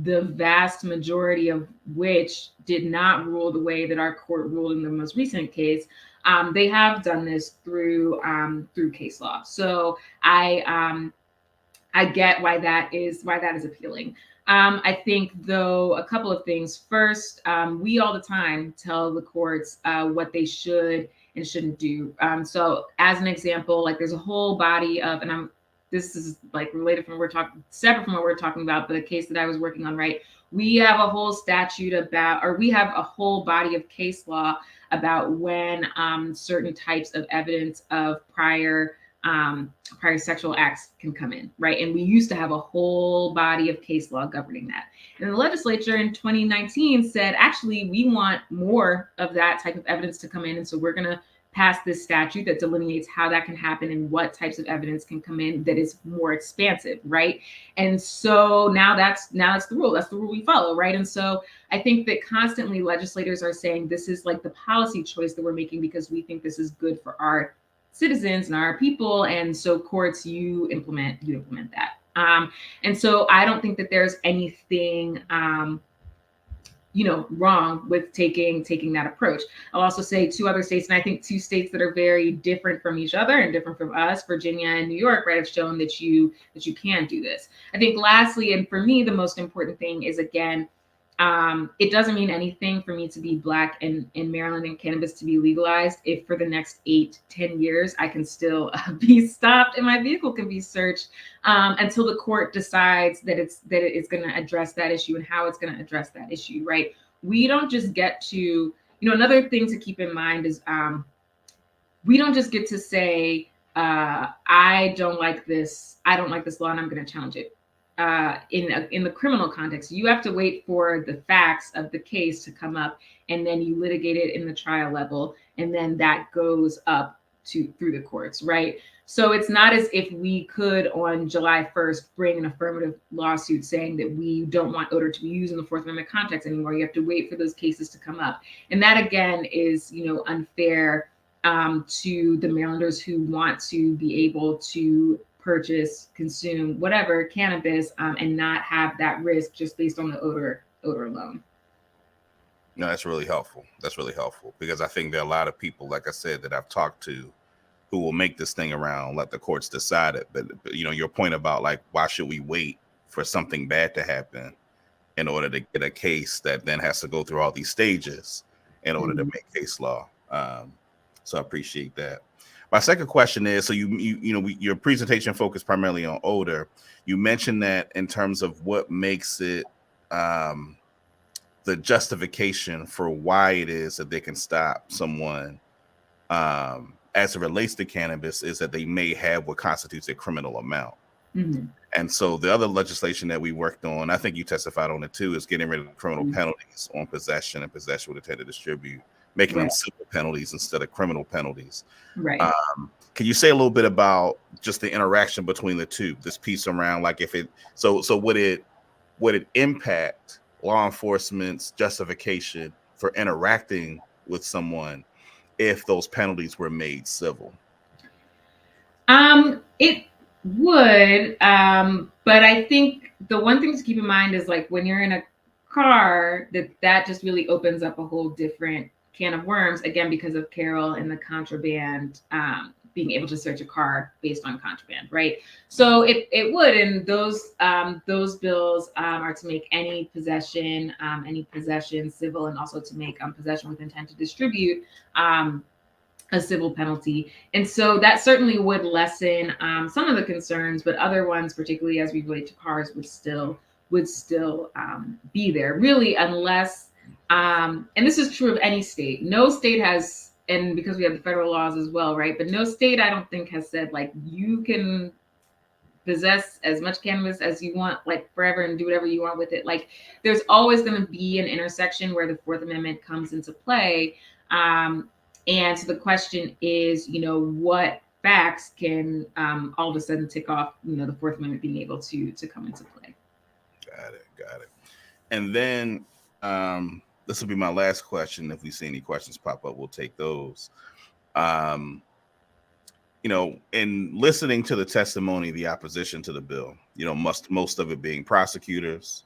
the vast majority of which did not rule the way that our court ruled in the most recent case, they have done this through case law. So I get why that is appealing. I think, though, a couple of things. First, we all the time tell the courts what they should and shouldn't do. So as an example, like there's a whole body of, and this is like related from separate from what we're talking about, the case that I was working on, right? We have a whole statute about, or we have a whole body of case law about when certain types of evidence of prior sexual acts can come in, right? And we used to have a whole body of case law governing that. And the legislature in 2019 said, actually, we want more of that type of evidence to come in. And so we're going to pass this statute that delineates how that can happen and what types of evidence can come in that is more expansive, right? And so now that's the rule. That's the rule we follow, right? And so I think that constantly legislators are saying this is like the policy choice that we're making because we think this is good for our citizens and our people. And so courts, you implement that. And so I don't think that there's anything wrong with taking that approach. I'll also say two other states, and I think two states that are very different from each other and different from us, Virginia and New York, right, have shown that you can do this. I think lastly, and for me, the most important thing is, again, It doesn't mean anything for me to be Black and in Maryland and cannabis to be legalized if for the next 8-10 years I can still be stopped and my vehicle can be searched until the court decides that it is going to address that issue and how it's going to address that issue, right? We don't just get to, another thing to keep in mind is we don't just get to say, I don't like this law and I'm going to challenge it. In the criminal context, you have to wait for the facts of the case to come up, and then you litigate it in the trial level, and then that goes up through the courts, right? So it's not as if we could on July 1st bring an affirmative lawsuit saying that we don't want odor to be used in the Fourth Amendment context anymore. You have to wait for those cases to come up, and that again is unfair to the Marylanders who want to be able to purchase, consume, whatever, cannabis, and not have that risk just based on the odor alone. No, that's really helpful. That's really helpful because I think there are a lot of people, like I said, that I've talked to who will make this thing around, let the courts decide it. But your point about like, why should we wait for something bad to happen in order to get a case that then has to go through all these stages in order to make case law? So I appreciate that. My second question is, so your presentation focused primarily on odor. You mentioned that in terms of what makes it the justification for why it is that they can stop someone as it relates to cannabis is that they may have what constitutes a criminal amount. Mm-hmm. And so the other legislation that we worked on, I think you testified on it too, is getting rid of criminal penalties on possession and possession with intent to distribute, making them civil penalties instead of criminal penalties. Right. Can you say a little bit about just the interaction between the two? This piece around like if it so would it impact law enforcement's justification for interacting with someone if those penalties were made civil? It would, but I think the one thing to keep in mind is like when you're in a car, that just really opens up a whole different can of worms, again, because of Carroll and the contraband, being able to search a car based on contraband, right? So it would, and those bills are to make any possession civil, and also to make possession with intent to distribute a civil penalty. And so that certainly would lessen some of the concerns, but other ones, particularly as we relate to cars, would still be there, really, unless and this is true of any state. No state has, and because we have the federal laws as well, right? But no state, I don't think, has said like you can possess as much cannabis as you want, like forever, and do whatever you want with it. Like there's always going to be an intersection where the Fourth Amendment comes into play. And so the question is, what facts can all of a sudden tick off, the Fourth Amendment being able to come into play. Got it. And then this will be my last question. If we see any questions pop up, we'll take those. In listening to the testimony, the opposition to the bill, most of it being prosecutors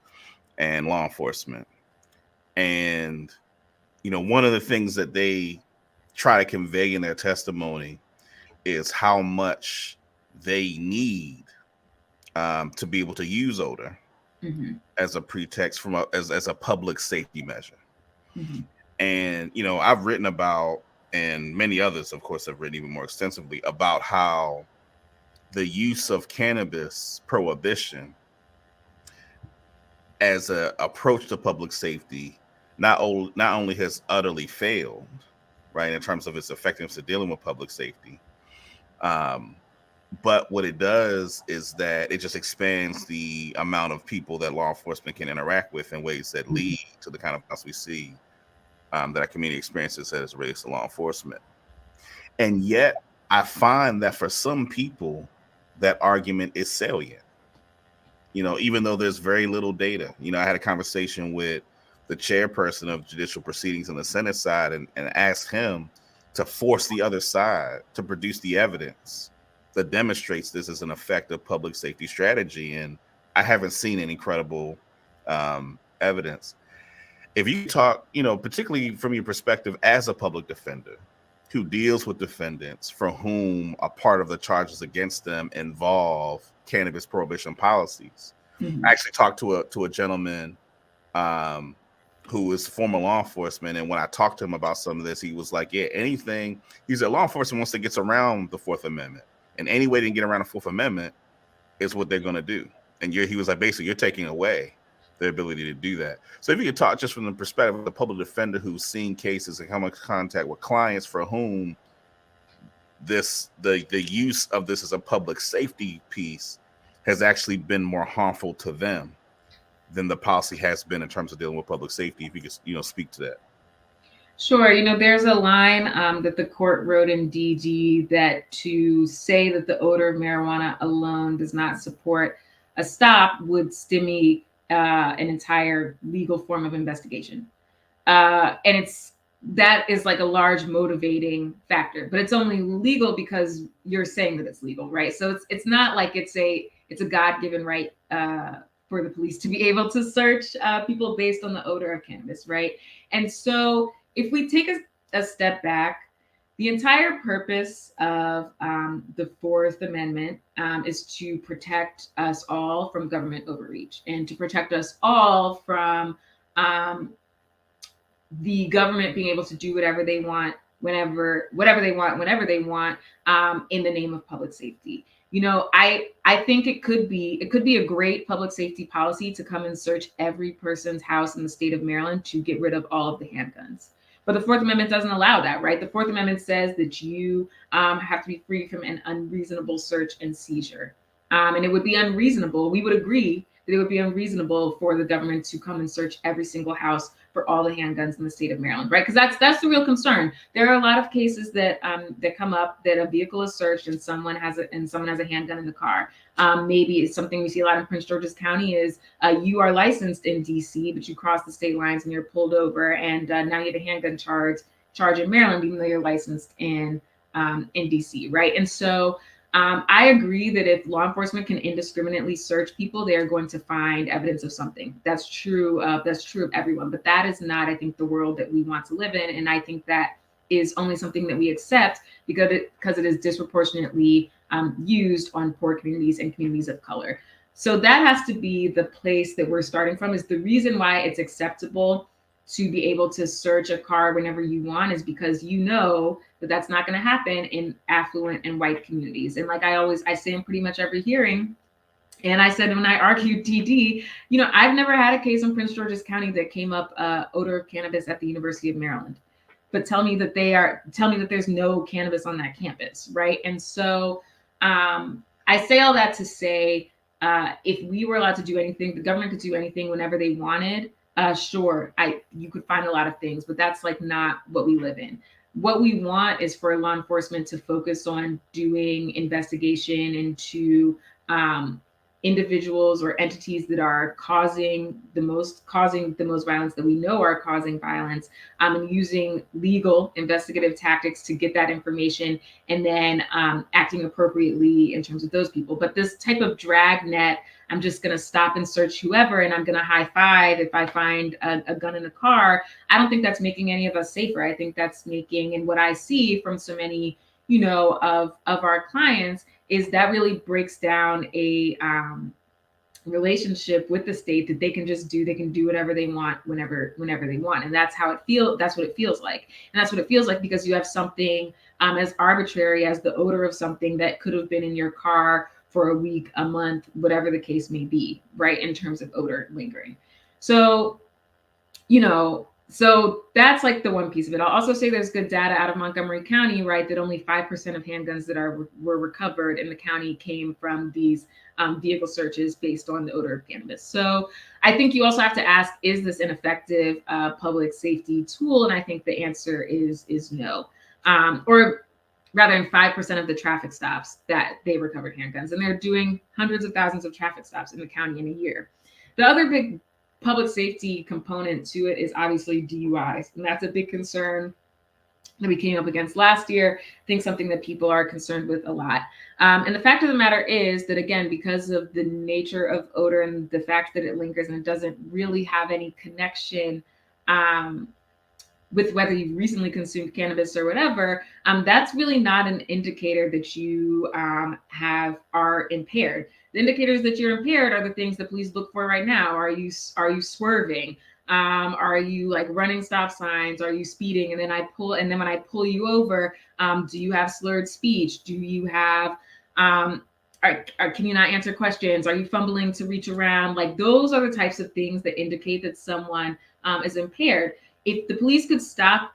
and law enforcement. And, one of the things that they try to convey in their testimony is how much they need to be able to use odor as a pretext as a public safety measure. And, I've written about, and many others, of course, have written even more extensively about how the use of cannabis prohibition as an approach to public safety not only has utterly failed, right, in terms of its effectiveness of dealing with public safety, but what it does is that it just expands the amount of people that law enforcement can interact with in ways that lead to the kind of violence we see that our community experiences as it relates to law enforcement. And yet I find that for some people, that argument is salient, even though there's very little data. I had a conversation with the chairperson of judicial proceedings on the Senate side and asked him to force the other side to produce the evidence that demonstrates this as an effective public safety strategy. And I haven't seen any credible evidence. If you talk, particularly from your perspective as a public defender who deals with defendants for whom a part of the charges against them involve cannabis prohibition policies. I actually talked to a gentleman who is former law enforcement. And when I talked to him about some of this, he was like, yeah, anything. He said law enforcement wants to get around the Fourth Amendment. And any way they can get around the Fourth Amendment is what they're going to do. And he was like, basically, you're taking away their ability to do that. So if you could talk just from the perspective of the public defender who's seen cases and come in contact with clients for whom the use of this as a public safety piece has actually been more harmful to them than the policy has been in terms of dealing with public safety. If you could, speak to that. Sure. There's a line that the court wrote in DD that to say that the odor of marijuana alone does not support a stop would stymie an entire legal form of investigation. And that is like a large motivating factor, but it's only legal because you're saying that it's legal, right? So it's not like it's a God-given right for the police to be able to search people based on the odor of cannabis, right? And so if we take a step back, the entire purpose of the Fourth Amendment is to protect us all from government overreach and to protect us all from the government being able to do whatever they want, whenever they want, in the name of public safety. I think it could be a great public safety policy to come and search every person's house in the state of Maryland to get rid of all of the handguns. But the Fourth Amendment doesn't allow that, right? The Fourth Amendment says that you have to be free from an unreasonable search and seizure. And it would be unreasonable. We would agree that it would be unreasonable for the government to come and search every single house for all the handguns in the state of Maryland, right? Because that's the real concern. There are a lot of cases that come up that a vehicle is searched and someone has a handgun in the car. Maybe it's something we see a lot in Prince George's County is you are licensed in DC, but you cross the state lines and you're pulled over, and now you have a handgun charge in Maryland, even though you're licensed in DC, right? And so I agree that if law enforcement can indiscriminately search people, they are going to find evidence of something. That's true of everyone, but that is not, I think, the world that we want to live in. And I think that is only something that we accept because it is disproportionately used on poor communities and communities of color. So that has to be the place that we're starting from. Is the reason why it's acceptable to be able to search a car whenever you want is because that that's not going to happen in affluent and white communities. And like I say in pretty much every hearing, and I said when I argued DD, I've never had a case in Prince George's County that came up odor of cannabis at the University of Maryland. But tell me that there's no cannabis on that campus, right? And so I say all that to say, if we were allowed to do anything, the government could do anything whenever they wanted. Sure, you could find a lot of things, but that's like not what we live in. What we want is for law enforcement to focus on doing investigation into individuals or entities that are causing the most violence, that we know are causing violence, and using legal investigative tactics to get that information, and then acting appropriately in terms of those people. But this type of drag net, I'm just going to stop and search whoever, and I'm going to high five if I find a gun in a car. I don't think that's making any of us safer. I think that's making, and what I see from so many, of our clients, is that really breaks down a relationship with the state that they can do whatever they want whenever they want. And that's what it feels like. And that's what it feels like because you have something as arbitrary as the odor of something that could have been in your car for a week, a month, whatever the case may be, right? In terms of odor lingering. So, so that's like the one piece of it. I'll also say there's good data out of Montgomery County, right? That only 5% of handguns that were recovered in the county came from these vehicle searches based on the odor of cannabis. So I think you also have to ask, is this an effective public safety tool? And I think the answer is no. Or rather than 5% of the traffic stops that they recovered handguns. And they're doing hundreds of thousands of traffic stops in the county in a year. The other big public safety component to it is obviously DUIs. And that's a big concern that we came up against last year. I think something that people are concerned with a lot. And the fact of the matter is that, again, because of the nature of odor and the fact that it lingers and it doesn't really have any connection with whether you've recently consumed cannabis or whatever, that's really not an indicator that you are impaired. The indicators that you're impaired are the things that police look for right now. Are you swerving? Are you like running stop signs? Are you speeding? And then when I pull you over, do you have slurred speech? Do you have, can you not answer questions? Are you fumbling to reach around? Like those are the types of things that indicate that someone is impaired. If the police could stop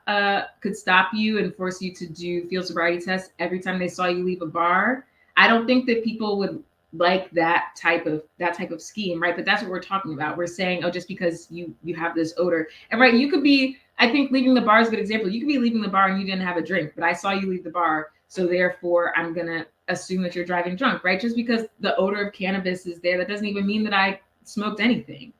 you and force you to do field sobriety tests every time they saw you leave a bar, I don't think that people would like that type of scheme, right? But that's what we're talking about. We're saying, oh, just because you have this odor, and right, you could be, I think leaving the bar is a good example. You could be leaving the bar and you didn't have a drink, but I saw you leave the bar, so therefore I'm gonna assume that you're driving drunk, right? Just because the odor of cannabis is there, that doesn't even mean that I smoked anything.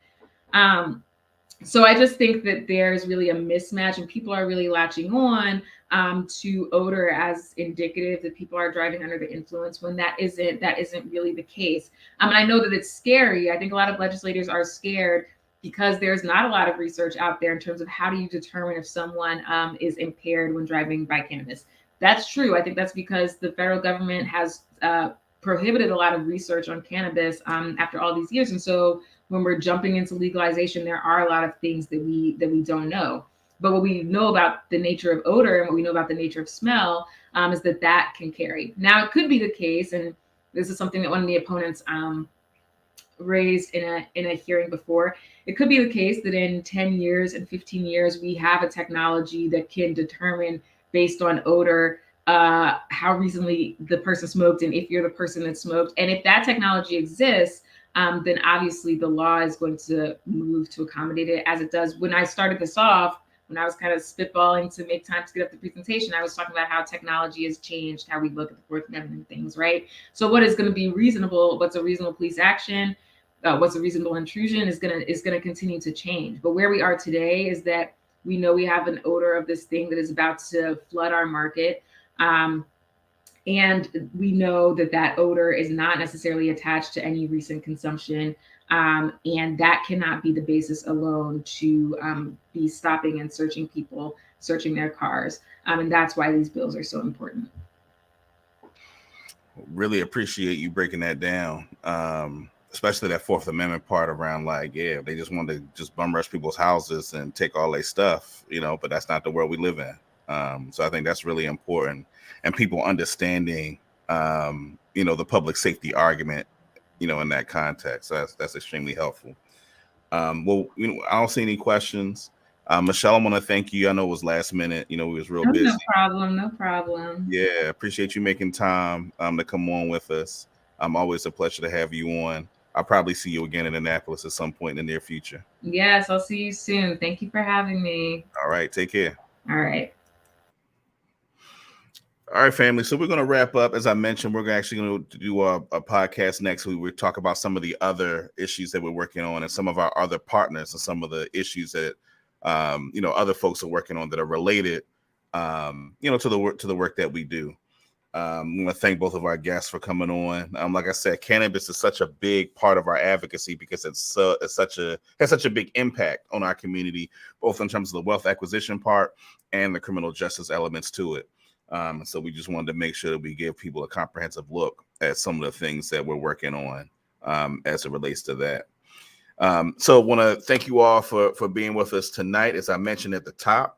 So I just think that there's really a mismatch, and people are really latching on to odor as indicative that people are driving under the influence, when that isn't really the case. And I know that it's scary. I think a lot of legislators are scared because there's not a lot of research out there in terms of how do you determine if someone is impaired when driving by cannabis. That's true. I think that's because the federal government has prohibited a lot of research on cannabis after all these years, and so when we're jumping into legalization, there are a lot of things that we don't know. But what we know about the nature of odor and what we know about the nature of smell is that can carry. Now, it could be the case, and this is something that one of the opponents raised in a hearing before. It could be the case that in 10 years and 15 years, we have a technology that can determine based on odor how recently the person smoked and if you're the person that smoked. And if that technology exists, then obviously the law is going to move to accommodate it, as it does. When I started this off, when I was kind of spitballing to make time to get up the presentation, I was talking about how technology has changed how we look at the Fourth Amendment things, right? So what is going to be reasonable? What's a reasonable police action? What's a reasonable intrusion is going to continue to change. But where we are today is that we know we have an odor of this thing that is about to flood our market. And we know that odor is not necessarily attached to any recent consumption. And that cannot be the basis alone to be stopping and searching their cars. And that's why these bills are so important. Really appreciate you breaking that down. Especially that Fourth Amendment part around like, yeah, they just want to just bum rush people's houses and take all their stuff, but that's not the world we live in. So I think that's really important, and people understanding, the public safety argument, in that context. So that's extremely helpful. Well, I don't see any questions. Michelle, I want to thank you. I know it was last minute. We was real busy. No problem. Yeah, appreciate you making time to come on with us. Always a pleasure to have you on. I'll probably see you again in Annapolis at some point in the near future. Yes, I'll see you soon. Thank you for having me. All right, take care. All right. All right, family. So we're going to wrap up. As I mentioned, we're actually going to do a podcast next week. We'll talk about some of the other issues that we're working on and some of our other partners and some of the issues that, other folks are working on that are related, to the work that we do. I want to thank both of our guests for coming on. Like I said, cannabis is such a big part of our advocacy because has such a big impact on our community, both in terms of the wealth acquisition part and the criminal justice elements to it. So we just wanted to make sure that we give people a comprehensive look at some of the things that we're working on as it relates to that. So I want to thank you all for being with us tonight. As I mentioned at the top,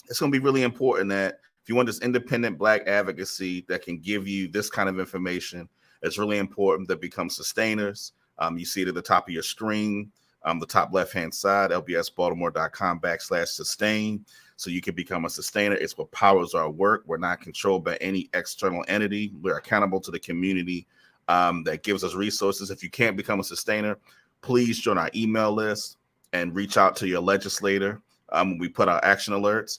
it's going to be really important that if you want this independent Black advocacy that can give you this kind of information, it's really important to become sustainers. You see it at the top of your screen, the top left-hand side, lbsbaltimore.com/sustain. So you can become a sustainer. It's what powers our work. We're not controlled by any external entity. We're accountable to the community that gives us resources. If you can't become a sustainer, please join our email list and reach out to your legislator when we put out action alerts.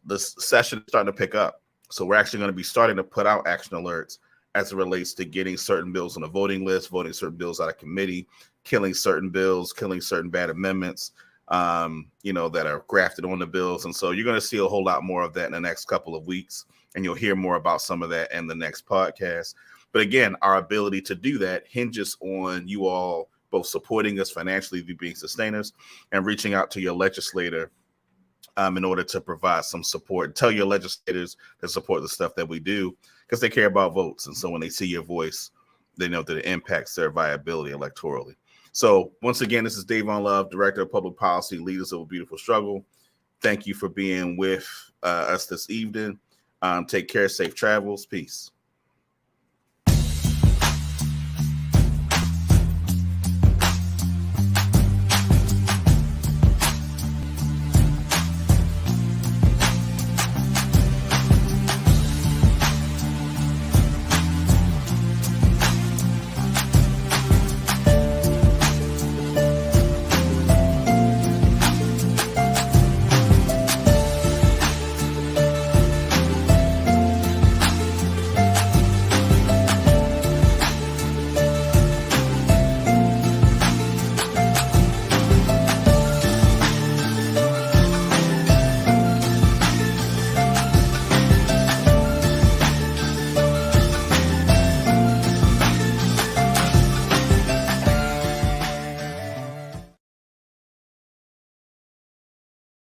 This session is starting to pick up. So we're actually going to be starting to put out action alerts as it relates to getting certain bills on the voting list, voting certain bills out of committee, killing certain bills, killing certain bad amendments, that are grafted on the bills. And so you're going to see a whole lot more of that in the next couple of weeks. And you'll hear more about some of that in the next podcast. But again, our ability to do that hinges on you all both supporting us financially through being sustainers and reaching out to your legislator in order to provide some support. Tell your legislators to support the stuff that we do because they care about votes. And so when they see your voice, they know that it impacts their viability electorally. So once again, this is Davon Love, Director of Public Policy, Leaders of a Beautiful Struggle. Thank you for being with us this evening. Take care, safe travels. Peace.